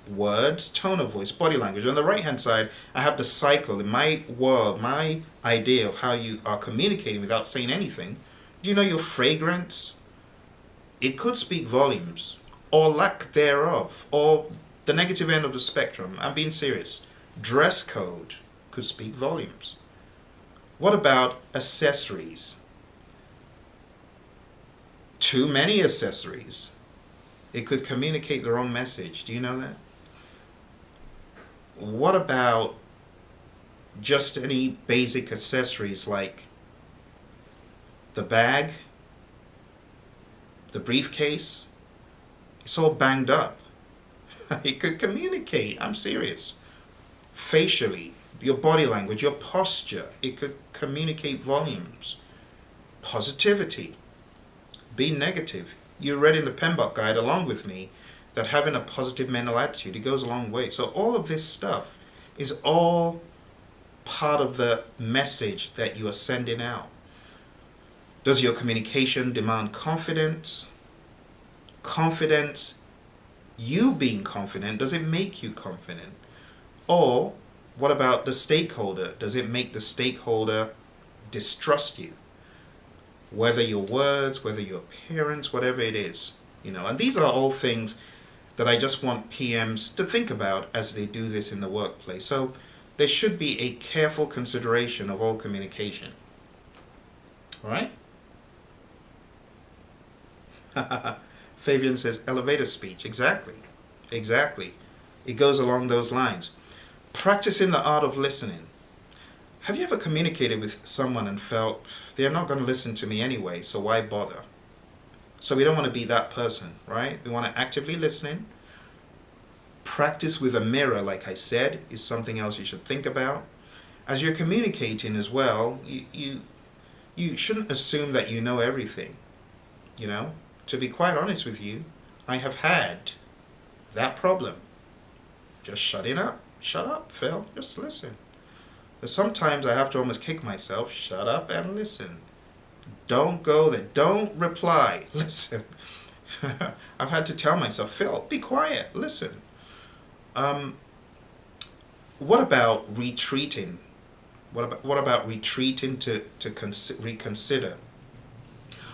Words, tone of voice, body language. On the right hand side, I have the cycle in my world, my idea of how you are communicating without saying anything. Do you know your fragrance? It could speak volumes, or lack thereof, or the negative end of the spectrum. I'm being serious. Dress code could speak volumes. What about accessories? Too many accessories. It could communicate the wrong message. Do you know that? What about just any basic accessories like the bag, the briefcase? It's all banged up. It could communicate. I'm serious. Facially, your body language, your posture, it could communicate volumes. Positivity. Be negative. You read in the PMPs guide along with me that having a positive mental attitude, it goes a long way. So all of this stuff is all part of the message that you are sending out. Does your communication demand confidence? Confidence, you being confident, does it make you confident? Or what about the stakeholder? Does it make the stakeholder distrust you? Whether your words, whether your appearance, whatever it is, and these are all things that I just want PMs to think about as they do this in the workplace. So there should be a careful consideration of all communication. All right? Fabian says elevator speech. Exactly. It goes along those lines. Practicing the art of listening. Have you ever communicated with someone and felt they're not going to listen to me anyway, so why bother? So we don't want to be that person, right? We want to actively listen. Practice with a mirror, like I said, is something else you should think about. As you're communicating as well, you shouldn't assume that you know everything. To be quite honest with you, I have had that problem. Just shutting up. Shut up, Phil. Just listen. But sometimes I have to almost kick myself. Shut up and listen. Don't go there. Don't reply. Listen. I've had to tell myself, Phil, be quiet. Listen. What about retreating? What about retreating to reconsider?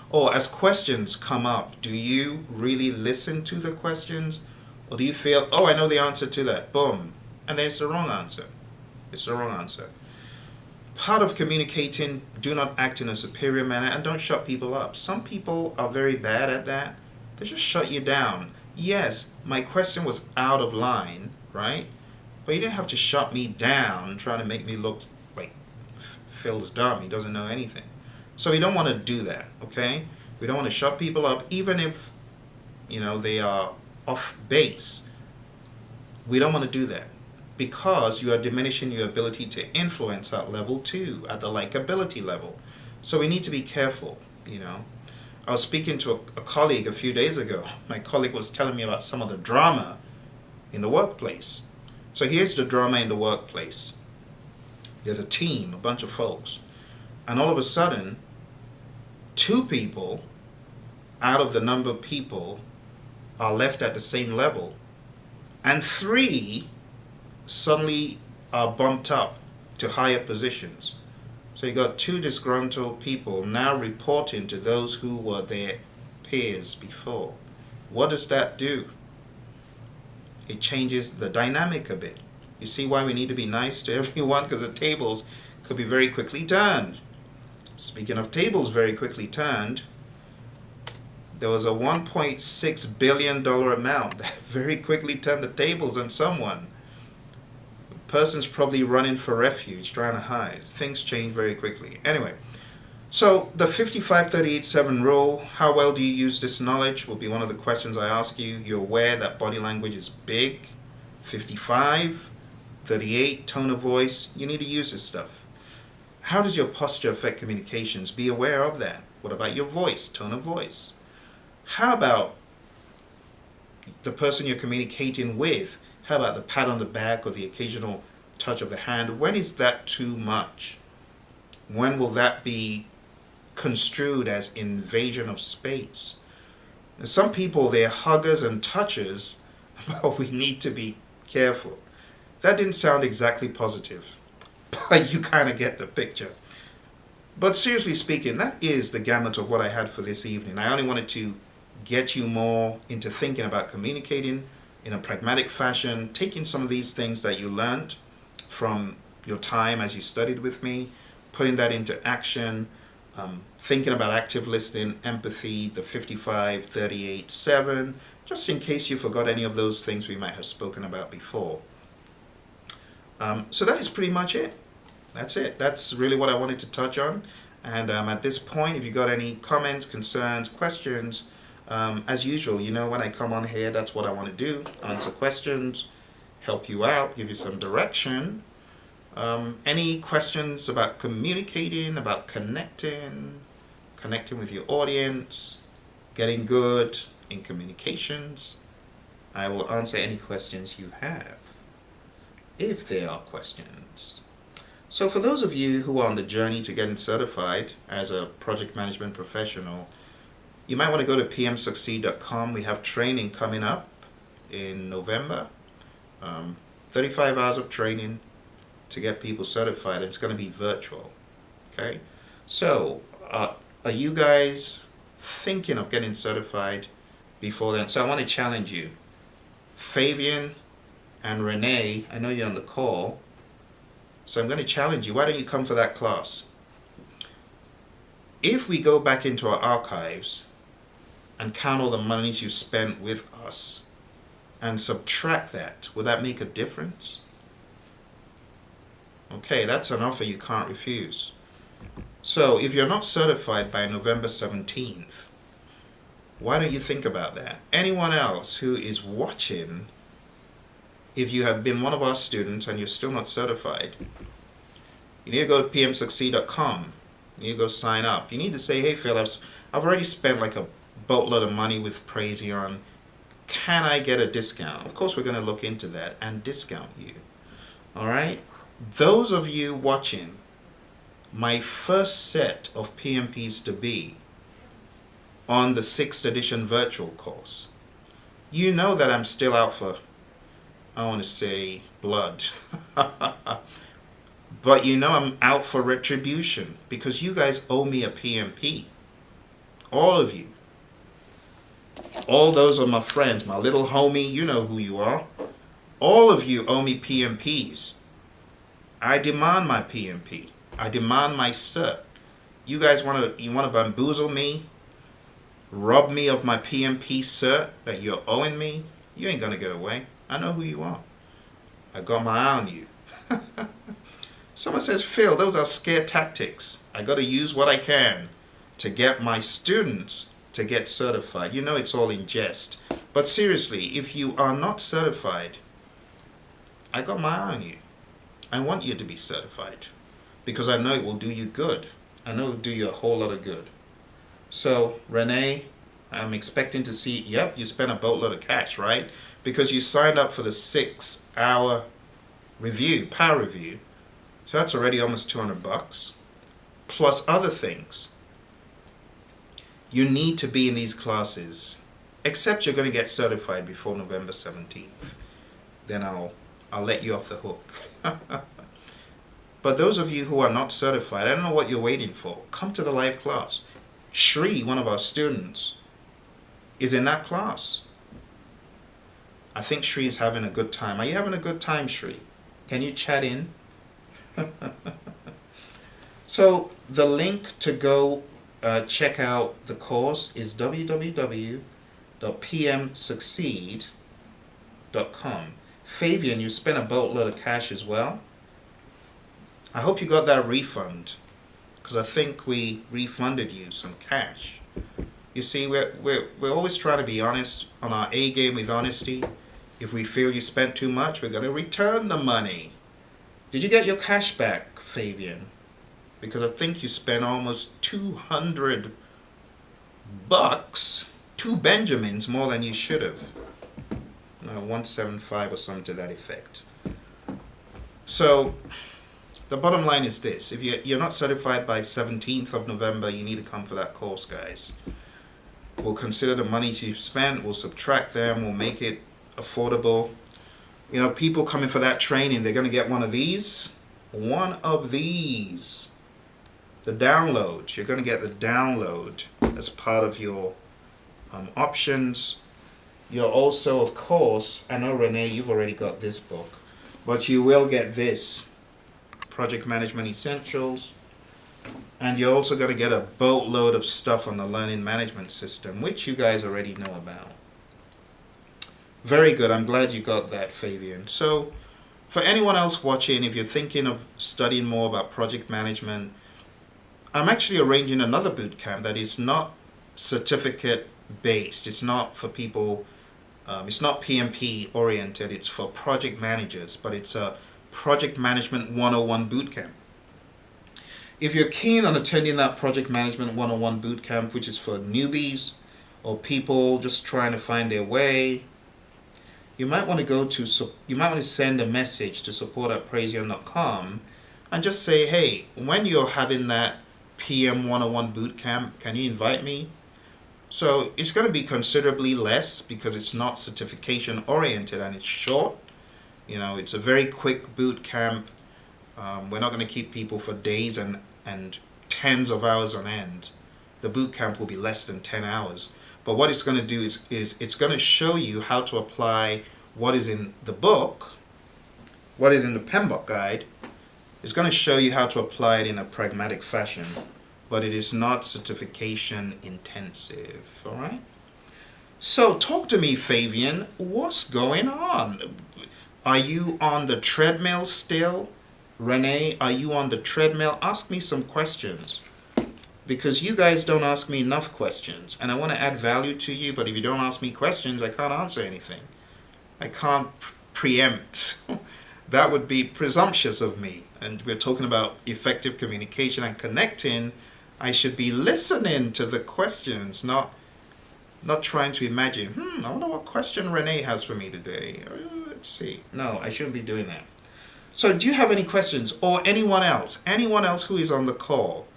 Or as questions come up, do you really listen to the questions? Or do you feel, oh, I know the answer to that. Boom. And then it's the wrong answer. It's the wrong answer. Part of communicating, do not act in a superior manner and don't shut people up. Some people are very bad at that. They just shut you down. Yes, my question was out of line, right? But you didn't have to shut me down trying to make me look like Phil's dumb. He doesn't know anything. So we don't want to do that, okay? We don't want to shut people up, even if, they are off base. We don't want to do that because you are diminishing your ability to influence at level 2, at the likability level. So we need to be careful, I was speaking to a colleague a few days ago. My colleague was telling me about some of the drama in the workplace. So here's the drama in the workplace. There's a team, a bunch of folks. And all of a sudden, 2 people out of the number of people are left at the same level. And 3 suddenly are bumped up to higher positions. So you got 2 disgruntled people now reporting to those who were their peers before. What does that do? It changes the dynamic a bit. You see why we need to be nice to everyone? Because the tables could be very quickly turned. Speaking of tables very quickly turned, there was a $1.6 billion amount that very quickly turned the tables on someone. Person's probably running for refuge, trying to hide. Things change very quickly. Anyway, so the 55-38-7 rule, how well do you use this knowledge will be one of the questions I ask you. You're aware that body language is big. 55, 38, tone of voice. You need to use this stuff. How does your posture affect communications? Be aware of that. What about your voice, tone of voice? How about the person you're communicating with? How about the pat on the back or the occasional touch of the hand? When is that too much? When will that be construed as invasion of space? And some people, they're huggers and touchers, but we need to be careful. That didn't sound exactly positive, but you kind of get the picture. But seriously speaking, that is the gamut of what I had for this evening. I only wanted to get you more into thinking about communicating in a pragmatic fashion, taking some of these things that you learned from your time as you studied with me, putting that into action, thinking about active listening, empathy, the 55-38-7, just in case you forgot any of those things we might have spoken about before. So that is pretty much it. That's it. That's really what I wanted to touch on. And at this point, if you got any comments, concerns, questions, as usual, you know, when I come on here, that's what I want to do. Answer questions, help you out, give you some direction. Any questions about communicating, about connecting with your audience, getting good in communications? I will answer any questions you have, if there are questions. So for those of you who are on the journey to getting certified as a project management professional, you might want to go to pmsucceed.com. We have training coming up in November. 35 hours of training to get people certified. It's going to be virtual. Okay? So, are you guys thinking of getting certified before then? So I want to challenge you. Fabian and Renee, I know you're on the call. So I'm going to challenge you. Why don't you come for that class? If we go back into our archives and count all the monies you spent with us and subtract that, will that make a difference? Okay, that's an offer you can't refuse. So if you're not certified by November 17th, why don't you think about that? Anyone else who is watching, if you have been one of our students and you're still not certified, you need to go to pmsucceed.com. You need to go sign up. You need to say, hey Phil, I've already spent like a boatload of money with Praizion. Can I get a discount? Of course, we're going to look into that and discount you. All right? Those of you watching, my first set of PMPs to be on the 6th edition virtual course, you know that I'm still out for, I want to say, blood. But you know I'm out for retribution because you guys owe me a PMP. All of you. All those are my friends, my little homie, you know who you are. All of you owe me PMPs. I demand my PMP. I demand my cert. You guys want to bamboozle me? Rob me of my PMP cert that you're owing me? You ain't going to get away. I know who you are. I got my eye on you. Someone says, Phil, those are scare tactics. I got to use what I can to get my students to get certified. You know it's all in jest. But seriously, if you are not certified, I got my eye on you. I want you to be certified because I know it will do you good. I know it will do you a whole lot of good. So, Renee, I'm expecting to see, yep, you spent a boatload of cash, right? Because you signed up for the 6-hour review, power review. So that's already almost $200 plus other things. You need to be in these classes, except you're going to get certified before November 17th. Then I'll let you off the hook. But those of you who are not certified, I don't know what you're waiting for. Come to the live class. Shri, one of our students, is in that class. I think Shri is having a good time. Are you having a good time, Shri? Can you chat in? So the link to go check out the course is www.pmsucceed.com. Fabian, you spent a boatload of cash as well. I hope you got that refund, because I think we refunded you some cash. You see, we're always trying to be honest on our A game with honesty. If we feel you spent too much, we're going to return the money. Did you get your cash back, Fabian? Because I think you spent almost 200 bucks, 2 Benjamins more than you should have. 175 or something to that effect. So the bottom line is this: if you're not certified by 17th of November, you need to come for that course, guys. We'll consider the money you've spent, we'll subtract them, we'll make it affordable. You know, people coming for that training, they're going to get one of these. One of these. The download. You're going to get the download as part of your options. You're also, of course, I know, Renee, you've already got this book, but you will get this, Project Management Essentials. And you're also going to get a boatload of stuff on the learning management system, which you guys already know about. Very good. I'm glad you got that, Fabian. So for anyone else watching, if you're thinking of studying more about project management, I'm actually arranging another boot camp that is not certificate based. It's not for people, it's not PMP oriented. It's for project managers, but it's a Project Management 101 boot camp. If you're keen on attending that Project Management 101 boot camp, which is for newbies or people just trying to find their way, you might want to send a message to support@praizion.com and just say, hey, when you're having that PM 101 boot camp, can you invite me? So it's going to be considerably less because it's not certification oriented and it's short. You know, it's a very quick boot camp. We're not going to keep people for days and tens of hours on end. The boot camp will be less than 10 hours. But what it's going to do is it's going to show you how to apply what is in the book, what is in the PMBOK guide. It's going to show you how to apply it in a pragmatic fashion, but it is not certification intensive. All right? So talk to me, Fabian. What's going on? Are you on the treadmill still? Renee, are you on the treadmill? Ask me some questions, because you guys don't ask me enough questions, and I want to add value to you, but if you don't ask me questions, I can't answer anything. I can't preempt. That would be presumptuous of me. And we're talking about effective communication and connecting. I should be listening to the questions, not trying to imagine, I wonder what question Renee has for me today. Let's see. No, I shouldn't be doing that. So do you have any questions, or anyone else who is on the call?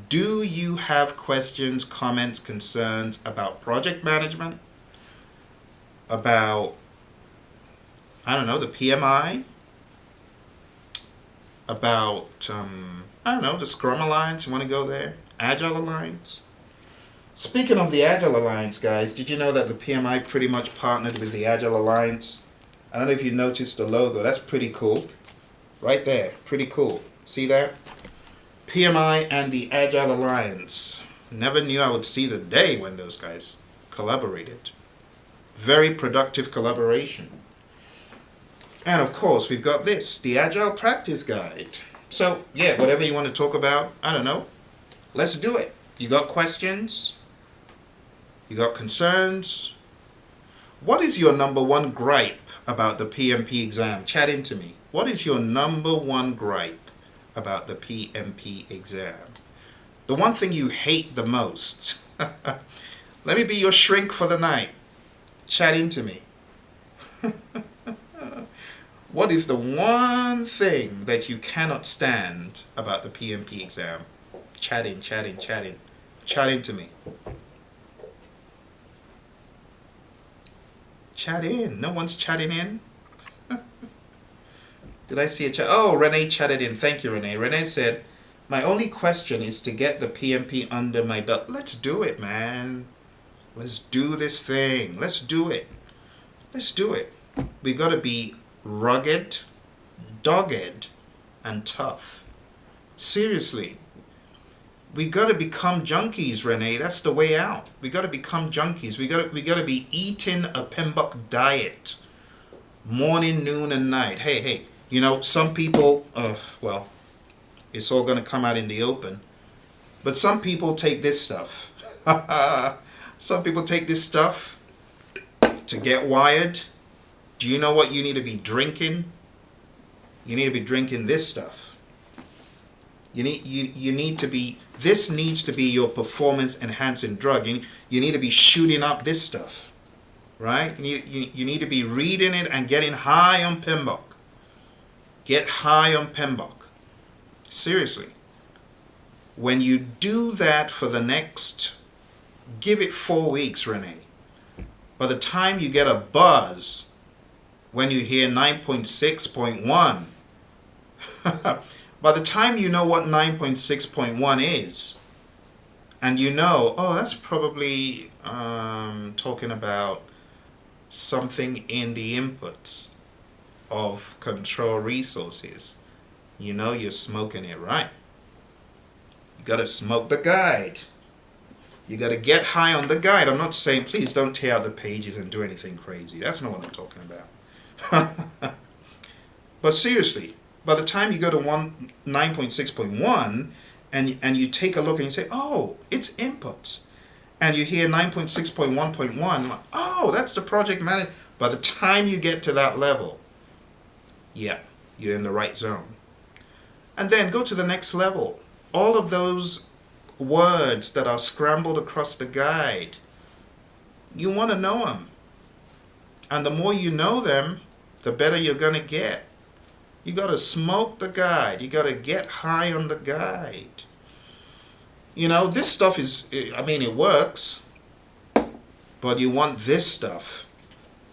Do you have questions, comments, concerns about project management? About, I don't know, the PMI? About, I don't know, the Scrum Alliance? You want to go there? Agile Alliance? Speaking of the Agile Alliance, guys, did you know that the PMI pretty much partnered with the Agile Alliance? I don't know if you noticed the logo. That's pretty cool. Right there. Pretty cool. See that? PMI and the Agile Alliance. Never knew I would see the day when those guys collaborated. Very productive collaboration. And of course, we've got this, the Agile Practice Guide. So, yeah, whatever you want to talk about, I don't know. Let's do it. You got questions? You got concerns? What is your number one gripe about the PMP exam? Chat into me. What is your number one gripe about the PMP exam? The one thing you hate the most. Let me be your shrink for the night. Chat into me. What is the one thing that you cannot stand about the PMP exam? Chat in. Chat into me. Chat in. No one's chatting in. Did I see a chat? Oh, Renee chatted in. Thank you, Renee. Renee said, my only question is to get the PMP under my belt. Let's do it, man. Let's do this thing. Let's do it. Let's do it. We got to be rugged, dogged, and tough. Seriously. We got to become junkies, Renee. That's the way out. We got to become junkies. We got to be eating a PMBOK diet. Morning, noon, and night. Hey, some people, well, it's all going to come out in the open. But some people take this stuff. Some people take this stuff to get wired. Do you know what you need to be drinking? You need to be drinking this stuff. You need to be, this needs to be your performance enhancing drug. You need to be shooting up this stuff, right? You need to be reading it and getting high on PMBOK. Get high on PMBOK. Seriously. When you do that for the next, give it 4 weeks, Renee. By the time you get a buzz, when you hear 9.6.1, by the time you know what 9.6.1 is, and you know, oh, that's probably talking about something in the inputs of control resources, you know you're smoking it right. You got to smoke the guide. You got to get high on the guide. I'm not saying, please don't tear out the pages and do anything crazy. That's not what I'm talking about. But seriously, by the time you go to 9.6.1 and you take a look and you say, oh, it's inputs. And you hear 9.6.1.1, oh, that's the project manager. By the time you get to that level, yeah, you're in the right zone. And then go to the next level. All of those words that are scrambled across the guide, you want to know them. And the more you know them, the better you're going to get. You got to smoke the guide. You got to get high on the guide. You know, this stuff is, I mean, it works. But you want this stuff.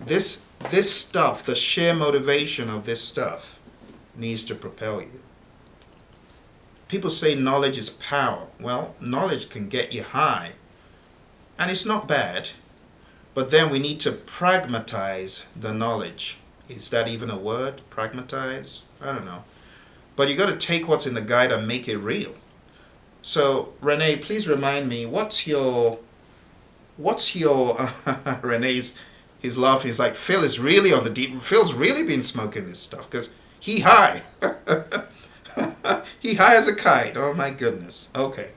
This stuff, the sheer motivation of this stuff needs to propel you. People say knowledge is power. Well, knowledge can get you high. And it's not bad. But then we need to pragmatize the knowledge. Is that even a word? Pragmatize? I don't know. But you got to take what's in the guide and make it real. So, Renee, please remind me, what's your Renee's, he's laughing. He's like, Phil is really on the deep. Phil's really been smoking this stuff because he high. He high as a kite. Oh my goodness. Okay.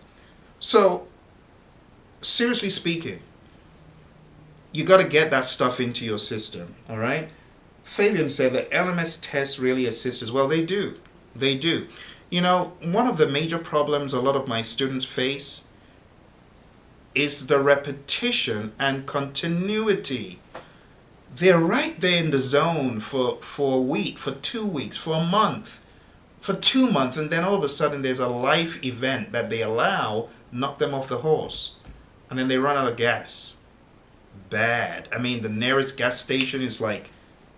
So, seriously speaking, you got to get that stuff into your system. All right. Fabian said that LMS tests really assist us. Well, they do. They do. You know, one of the major problems a lot of my students face is the repetition and continuity. They're right there in the zone for a week, for 2 weeks, for a month, for 2 months, and then all of a sudden there's a life event that they allow knock them off the horse, and then they run out of gas. Bad. I mean, the nearest gas station is like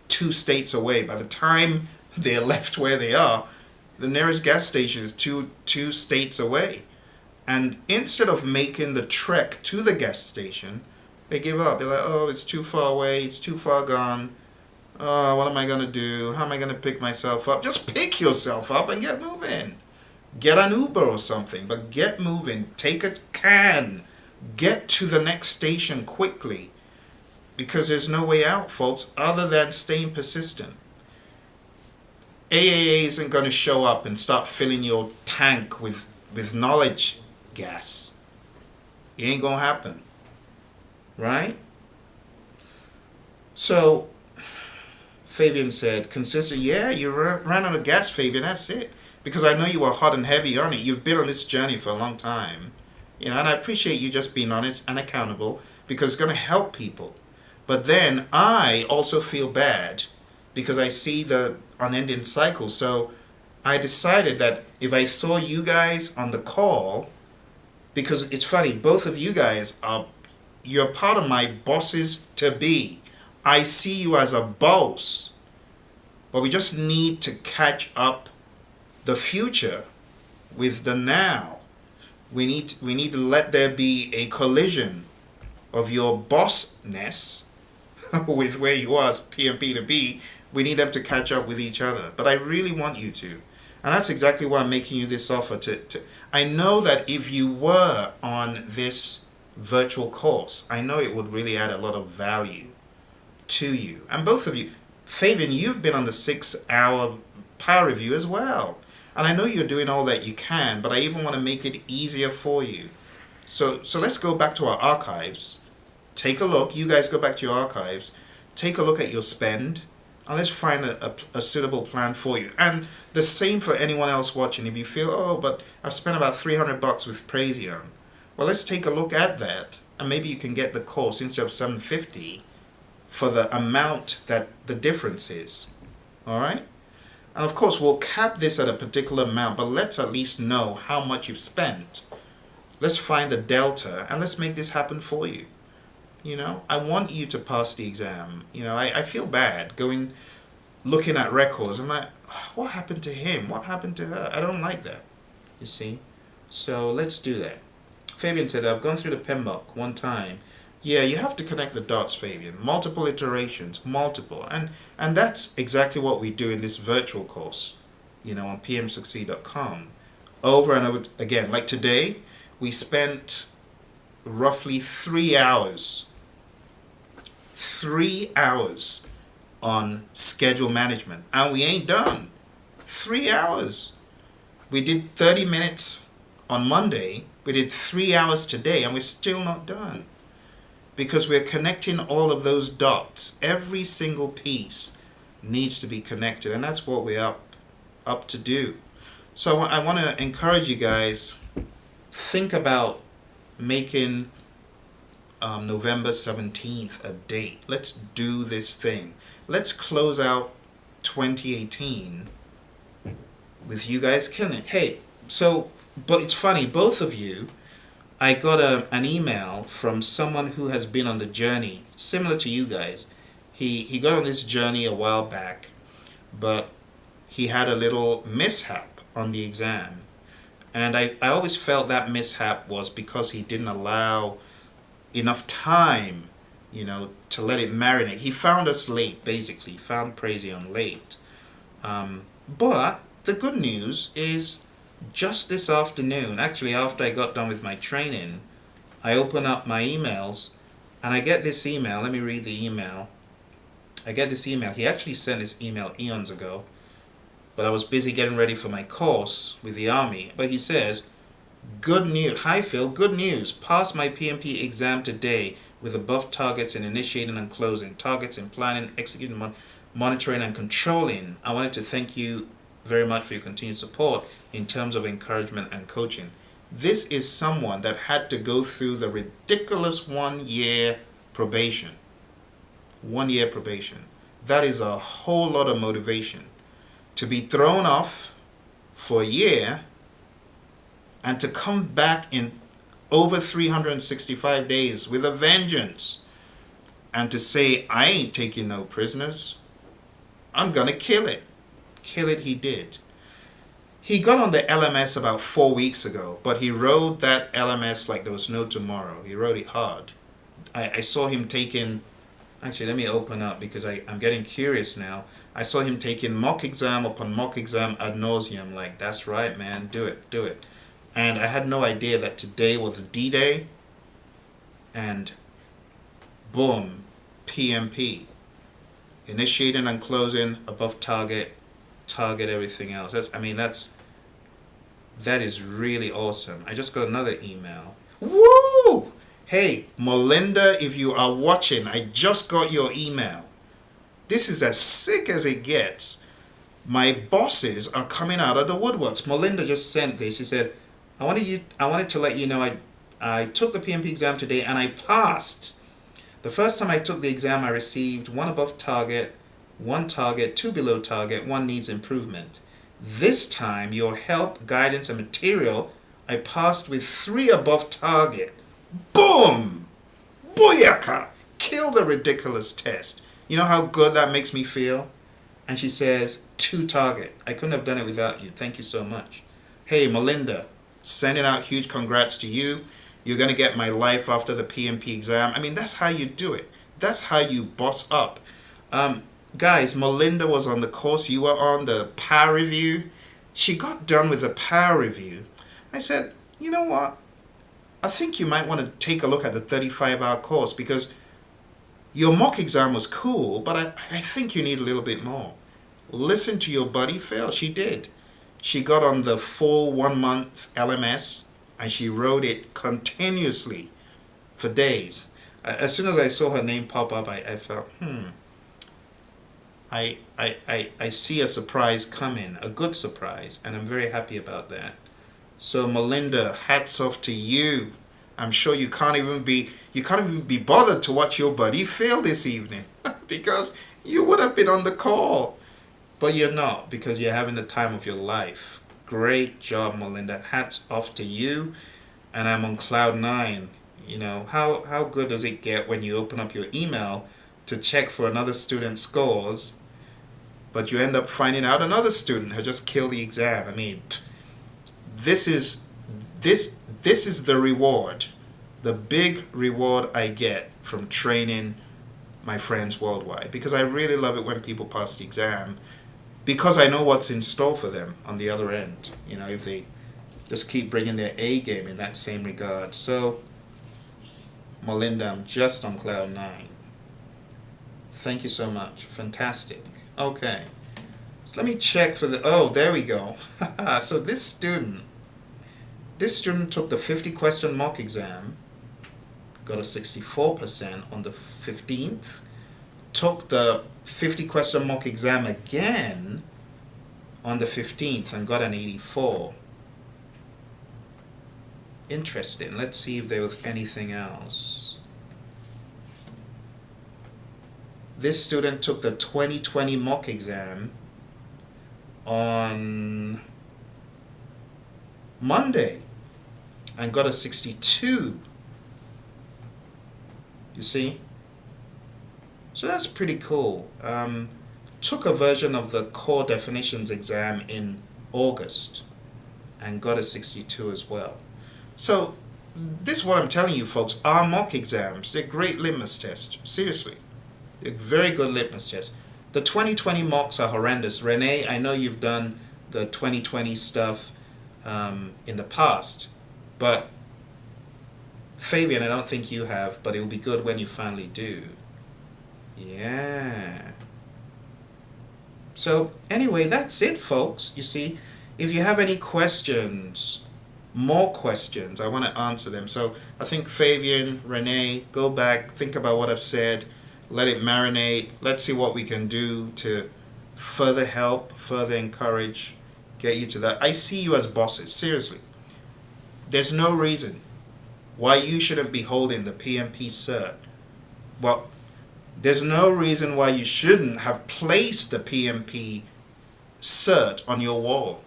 2 states away. By the time they're left where they are, the nearest gas station is two states away. And instead of making the trek to the gas station, they give up. They're like, oh, it's too far away. It's too far gone. Oh, what am I going to do? How am I going to pick myself up? Just pick yourself up and get moving. Get an Uber or something, but get moving. Take a can. Get to the next station quickly. Because there's no way out, folks, other than staying persistent. AAA isn't going to show up and start filling your tank with knowledge gas. It ain't going to happen. Right? So, Fabian said, consistent, yeah, you ran out of gas, Fabian, that's it. Because I know you are hot and heavy on it. You've been on this journey for a long time. You know, and I appreciate you just being honest and accountable because it's going to help people. But then I also feel bad because I see the unending cycle. So I decided that if I saw you guys on the call, because it's funny, both of you guys you're part of my bosses to be. I see you as a boss, but we just need to catch up the future with the now. We need to let there be a collision of your bossness with where you are as PMP to be. We need them to catch up with each other. But I really want you to. And that's exactly why I'm making you this offer. I know that if you were on this virtual course, I know it would really add a lot of value to you. And both of you, Fabian, you've been on the 6-hour power review as well. And I know you're doing all that you can, but I even want to make it easier for you. So let's go back to our archives. Take a look. You guys go back to your archives. Take a look at your spend. And let's find a suitable plan for you. And the same for anyone else watching. If you feel, oh, but I've spent about $300 with Praizion. Well, let's take a look at that. And maybe you can get the course instead of $750 for the amount that the difference is. All right? And of course, we'll cap this at a particular amount, but let's at least know how much you've spent. Let's find the delta and let's make this happen for you. You know, I want you to pass the exam. You know, I feel bad looking at records. I'm like, what happened to him? What happened to her? I don't like that. You see? So let's do that. Fabian said, I've gone through the PMBOK one time. Yeah, you have to connect the dots, Fabian. Multiple iterations, multiple. And that's exactly what we do in this virtual course, you know, on pmsucceed.com. Over and over again. Like today, we spent roughly 3 hours. 3 hours on schedule management. And we ain't done. 3 hours. We did 30 minutes on Monday. We did 3 hours today, and we're still not done. Because we're connecting all of those dots. Every single piece needs to be connected, and that's what we're up to do. So I want to encourage you guys, think about making November 17th a date. Let's do this thing. Let's close out 2018 with you guys killing it. Hey, so, but it's funny, both of you, I got an email from someone who has been on the journey, similar to you guys. He got on this journey a while back, but he had a little mishap on the exam. And I always felt that mishap was because he didn't allow enough time, you know, to let it marinate. He found us late, basically. He found Praizion late. But the good news is, just this afternoon, actually after I got done with my training, I open up my emails and I get this email. Let me read the email. I get this email. He actually sent this email eons ago, but I was busy getting ready for my course with the Army. But he says, good news. Hi Phil, good news. Passed my PMP exam today with above targets in initiating and closing, targets in planning, executing, monitoring and controlling. I wanted to thank you very much for your continued support in terms of encouragement and coaching. This is someone that had to go through the ridiculous 1 year probation. 1 year probation. That is a whole lot of motivation. To be thrown off for a year and to come back in over 365 days with a vengeance and to say, I ain't taking no prisoners. I'm gonna kill it. Kill it he did. He got on the LMS about 4 weeks ago, but he rode that LMS like there was no tomorrow. He rode it hard. I saw him taking, actually let me open up because I'm getting curious now. I saw him taking mock exam upon mock exam ad nauseum, like that's right man, do it, do it. And I had no idea that today was the D-Day and boom, PMP. Initiating and closing above target, target everything else. That is really awesome. I just got another email. Woo! Hey, Melinda, if you are watching, I just got your email. This is as sick as it gets. My bosses are coming out of the woodworks. Melinda just sent this. She said, I wanted to let you know I took the PMP exam today and I passed. The first time I took the exam, I received 1 above target, 1 target, 2 below target, 1 needs improvement. This time, your help, guidance, and material, I passed with 3 above target. Boom! Booyaka! Kill the ridiculous test. You know how good that makes me feel? And she says, 2 target. I couldn't have done it without you. Thank you so much. Hey, Melinda, sending out huge congrats to you. You're going to get my life after the PMP exam. I mean, that's how you do it. That's how you boss up. Guys, Melinda was on the course you were on, the power review. She got done with the power review. I said, you know what? I think you might want to take a look at the 35-hour course because Your mock exam was cool, but I think you need a little bit more. Listen to your buddy Phil. She did. She got on the full 1 month LMS and she wrote it continuously for days. As soon as I saw her name pop up, I felt, I see a surprise coming, a good surprise, and I'm very happy about that. So Melinda, hats off to you. I'm sure you can't even be bothered to watch your buddy fail this evening because you would have been on the call. But you're not, because you're having the time of your life. Great job, Melinda. Hats off to you. And I'm on cloud 9. You know, how good does it get when you open up your email to check for another student's scores, but you end up finding out another student who just killed the exam? I mean, this is the reward, the big reward I get from training my friends worldwide, because I really love it when people pass the exam, because I know what's in store for them on the other end, you know, if they just keep bringing their A game in that same regard. So, Melinda, I'm just on cloud 9. Thank you so much. Fantastic. Okay. So let me check for the, oh, there we go. So this student took the 50 question mock exam, got a 64% on the 15th, took the 50 question mock exam again on the 15th and got an 84. Interesting. Let's see if there was anything else. This student took the 2020 mock exam on Monday and got a 62. You see? So that's pretty cool. Took a version of the core definitions exam in August and got a 62 as well. So this is what I'm telling you, folks. Our mock exams, they're great litmus tests. Seriously. They're very good litmus tests. The 2020 mocks are horrendous. Renee, I know you've done the 2020 stuff in the past, but Fabian, I don't think you have, but it'll be good when you finally do. Yeah. So anyway, that's it, folks. You see, if you have any questions, more questions, I want to answer them. So I think Fabian, Renee, go back, think about what I've said, let it marinate. Let's see what we can do to further help, further encourage, get you to that. I see you as bosses, seriously. There's no reason why you shouldn't be holding the PMP cert. Well, there's no reason why you shouldn't have placed the PMP cert on your wall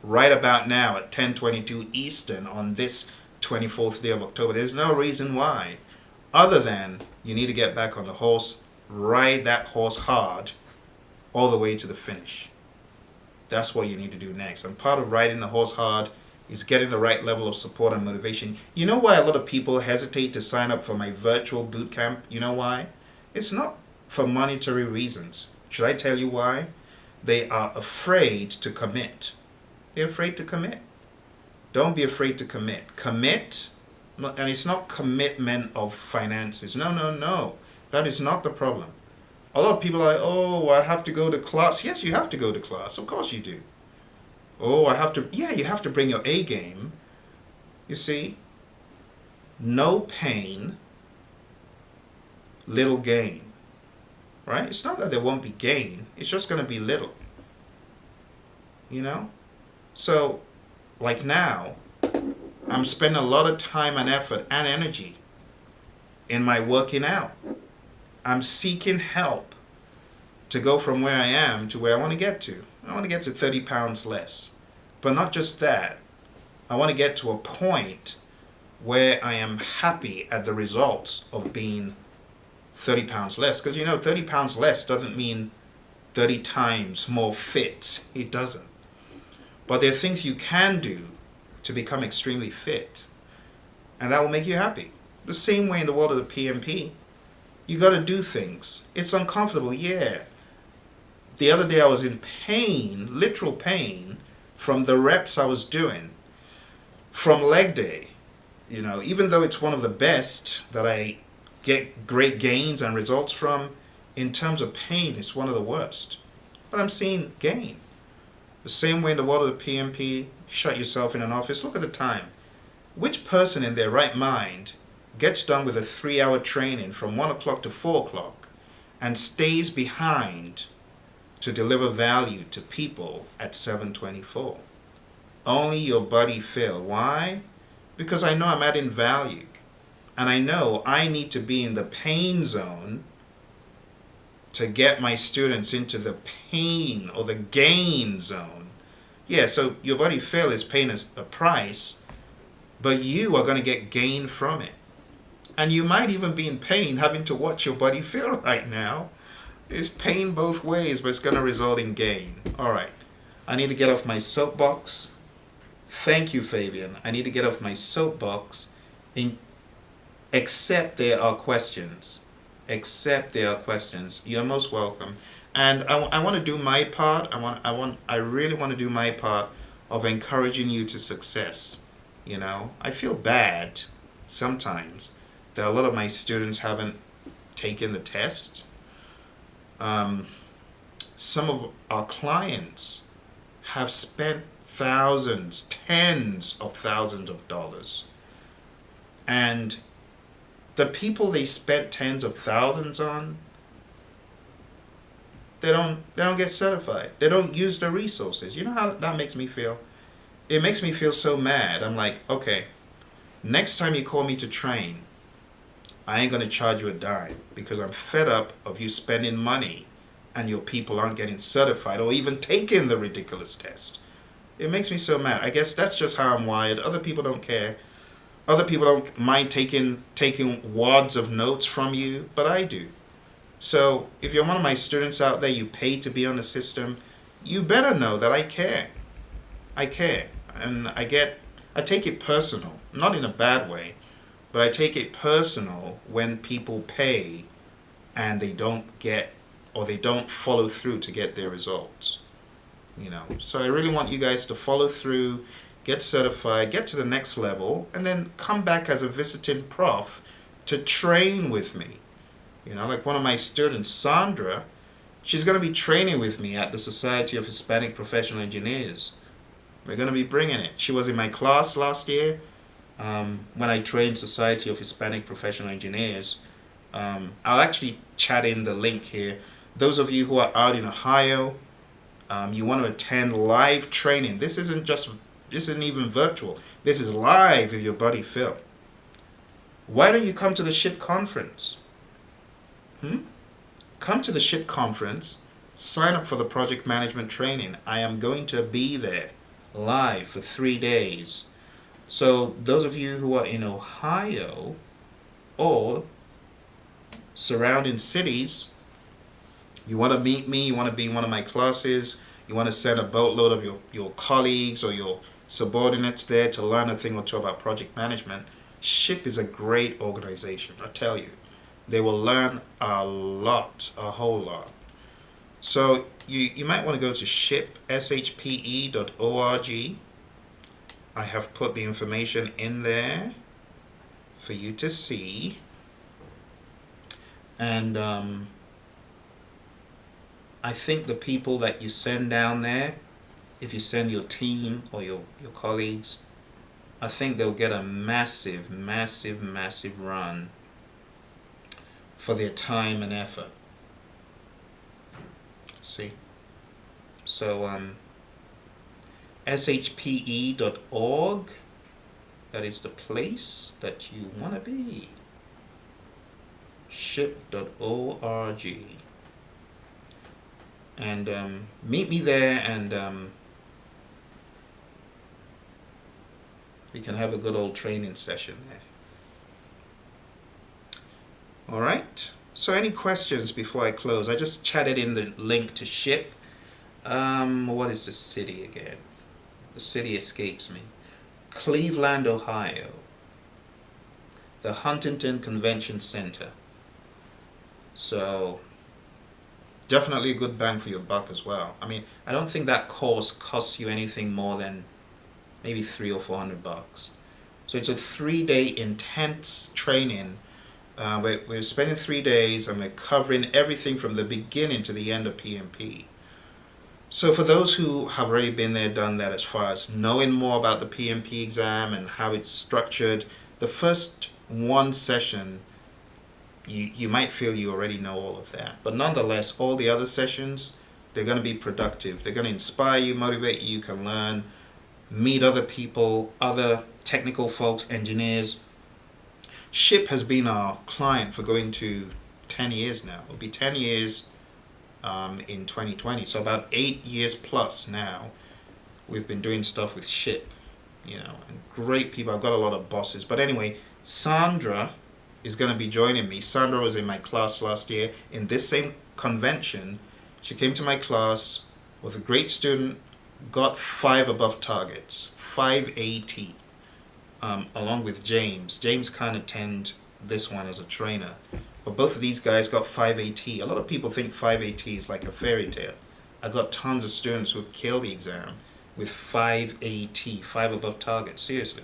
right about now at 10:22 Eastern on this 24th day of October. There's no reason why, other than you need to get back on the horse, ride that horse hard all the way to the finish. That's what you need to do next. And part of riding the horse hard is getting the right level of support and motivation. You know why a lot of people hesitate to sign up for my virtual boot camp? You know why? It's not for monetary reasons. Should I tell you why? They are afraid to commit. They're afraid to commit. Don't be afraid to commit. Commit, and it's not commitment of finances. No. That is not the problem. A lot of people are like, oh, I have to go to class. Yes, you have to go to class. Of course you do. Oh, I have to. Yeah, you have to bring your A game. You see, no pain, little gain. Right? It's not that there won't be gain. It's just going to be little. You know? So, like now, I'm spending a lot of time and effort and energy in my working out. I'm seeking help to go from where I am to where I want to get to. I want to get to 30 pounds less. But not just that. I want to get to a point where I am happy at the results of being 30 pounds less. Because, you know, 30 pounds less doesn't mean 30 times more fit. It doesn't. But there are things you can do to become extremely fit. And that will make you happy. The same way in the world of the PMP. You got to do things. It's uncomfortable, yeah. The other day I was in pain, literal pain, from the reps I was doing. From leg day. You know, even though it's one of the best that I get great gains and results from. In terms of pain, it's one of the worst. But I'm seeing gain. The same way in the world of the PMP, shut yourself in an office, look at the time. Which person in their right mind gets done with a 3-hour training from 1 o'clock to 4 o'clock and stays behind to deliver value to people at 7:24? Only your buddy Phil. Why? Because I know I'm adding value. And I know I need to be in the pain zone to get my students into the pain or the gain zone. Yeah, so your buddy Phil is paying us a price, but you are going to get gain from it. And you might even be in pain having to watch your buddy Phil right now. It's pain both ways, but it's going to result in gain. All right. I need to get off my soapbox. Thank you, Fabian. I need to get off my soapbox, except there are questions. Except there are questions. You're most welcome. And I want to do my part. I really want to do my part of encouraging you to success. You know, I feel bad sometimes that a lot of my students haven't taken the test. Some of our clients have spent thousands, tens of thousands of dollars. And the people they spent tens of thousands on, they don't get certified. They don't use the resources. You know how that makes me feel? It makes me feel so mad. I'm like, okay, next time you call me to train, I ain't gonna charge you a dime because I'm fed up of you spending money and your people aren't getting certified or even taking the ridiculous test. It makes me so mad. I guess that's just how I'm wired. Other people don't care. Other people don't mind taking wads of notes from you, but I do. So if you're one of my students out there, you pay to be on the system, you better know that I care. I care. And I take it personal, not in a bad way, but I take it personal when people pay and they don't get or they don't follow through to get their results. You know, so I really want you guys to follow through, get certified, get to the next level, and then come back as a visiting prof to train with me. You know, like one of my students, Sandra, she's going to be training with me at the Society of Hispanic Professional Engineers. We're going to be bringing it. She was in my class last year when I trained Society of Hispanic Professional Engineers. I'll actually chat in the link here. Those of you who are out in Ohio, you want to attend live training. This isn't even virtual. This is live with your buddy Phil. Why don't you come to the SHIP conference? Come to the SHIP conference, sign up for the project management training. I am going to be there live for 3 days. So those of you who are in Ohio or surrounding cities, you want to meet me, you want to be in one of my classes, you want to send a boatload of your colleagues or your subordinates there to learn a thing or two about project management, SHIP is a great organization, I tell you. They will learn a lot, a whole lot. So you might want to go to ship.org. I have put the information in there for you to see. And I think the people that you send down there, if you send your team or your colleagues, I think they'll get a massive, massive, massive run for their time and effort. See? So shpe.org, that is the place that you want to be. Ship.org. And meet me there, and we can have a good old training session there. All right. So any questions before I close? I just chatted in the link to SHIP. What is the city again? The city escapes me. Cleveland, Ohio. The Huntington Convention Center. So definitely a good bang for your buck as well. I mean, I don't think that course costs you anything more than maybe $300 or $400. So it's a 3-day intense training We're spending 3 days and we're covering everything from the beginning to the end of PMP. So for those who have already been there, done that, as far as knowing more about the PMP exam and how it's structured, the first one session, you might feel you already know all of that. But nonetheless, all the other sessions, they're going to be productive. They're going to inspire you, motivate you, you can learn, meet other people, other technical folks, engineers. SHIP has been our client for going to 10 years now. It'll be 10 years in 2020. So about 8 years plus now, we've been doing stuff with SHIP, and great people. I've got a lot of bosses. But anyway, Sandra is going to be joining me. Sandra was in my class last year in this same convention. She came to my class, was a great student, got 5 above targets, 5 AT, along with James. James kind of attended this one as a trainer. But both of these guys got 5 AT. A lot of people think 5 AT is like a fairy tale. I got tons of students who killed the exam with 5 AT, 5 above targets, seriously.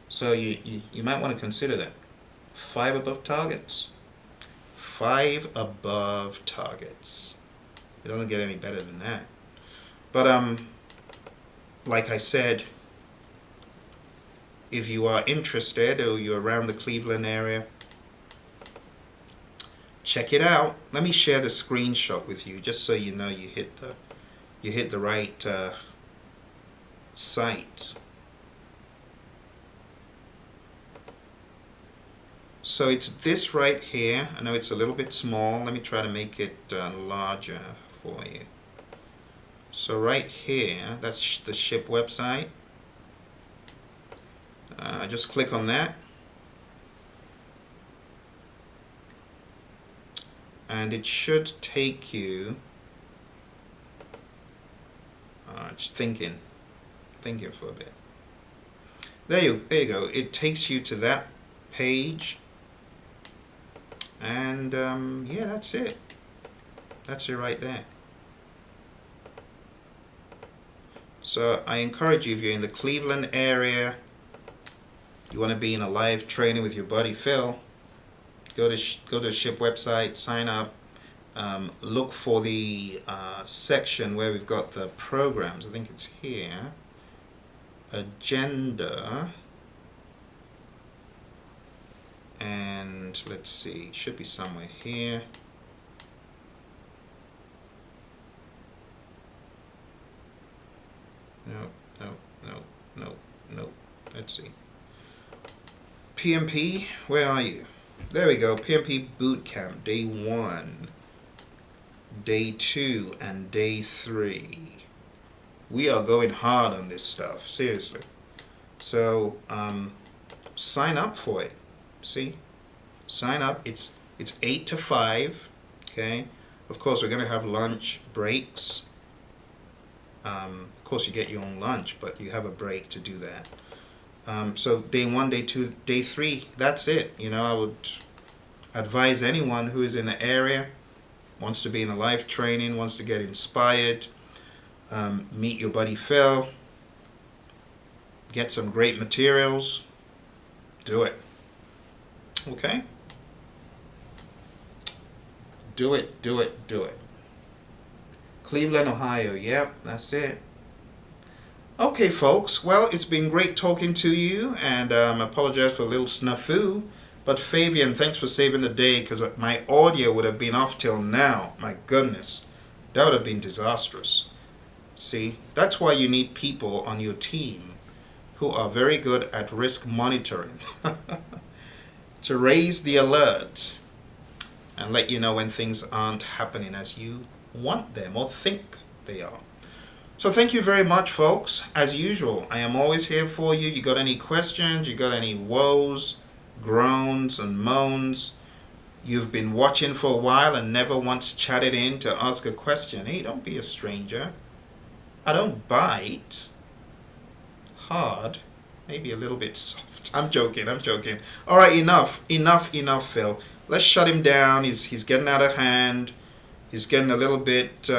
So you might want to consider that. 5 above targets. 5 above targets. It doesn't get any better than that. But like I said, if you are interested or you're around the Cleveland area, check it out. Let me share the screenshot with you just so you know you hit the right site. So it's this right here. I know it's a little bit small. Let me try to make it larger for you. So right here, that's the SHIP website. Just click on that. And it should take you, it's thinking for a bit. There you go. It takes you to that page. And yeah, that's it. That's it right there. So I encourage you, if you're in the Cleveland area, you want to be in a live training with your buddy Phil, go to the SHIP website, sign up, look for the section where we've got the programs. I think it's here. Agenda. And let's see, it should be somewhere here. No. Let's see. PMP, where are you? There we go. PMP Bootcamp, day 1, day 2, and day 3. We are going hard on this stuff, seriously. So sign up for it. See, sign up. It's 8 to 5. Okay. Of course, we're going to have lunch breaks. Of course, you get your own lunch, but you have a break to do that. So day 1, day 2, day 3. That's it. I would advise anyone who is in the area, wants to be in a live training, wants to get inspired, meet your buddy Phil, get some great materials. Do it. Okay? Do it. Cleveland, Ohio. Yep, that's it. Okay, folks. Well, it's been great talking to you, and I apologize for a little snafu. But Fabian, thanks for saving the day, because my audio would have been off till now. My goodness. That would have been disastrous. See, that's why you need people on your team who are very good at risk monitoring. To raise the alert and let you know when things aren't happening as you want them or think they are. So thank you very much, folks. As usual, I am always here for you. You got any questions? You got any woes, groans, and moans? You've been watching for a while and never once chatted in to ask a question. Hey, don't be a stranger. I don't bite hard. Maybe a little bit soft. I'm joking. All right, enough, Phil. Let's shut him down. He's getting out of hand. He's getting a little bit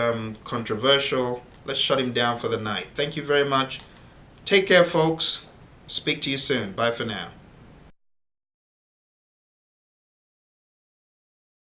controversial. Let's shut him down for the night. Thank you very much. Take care, folks. Speak to you soon. Bye for now.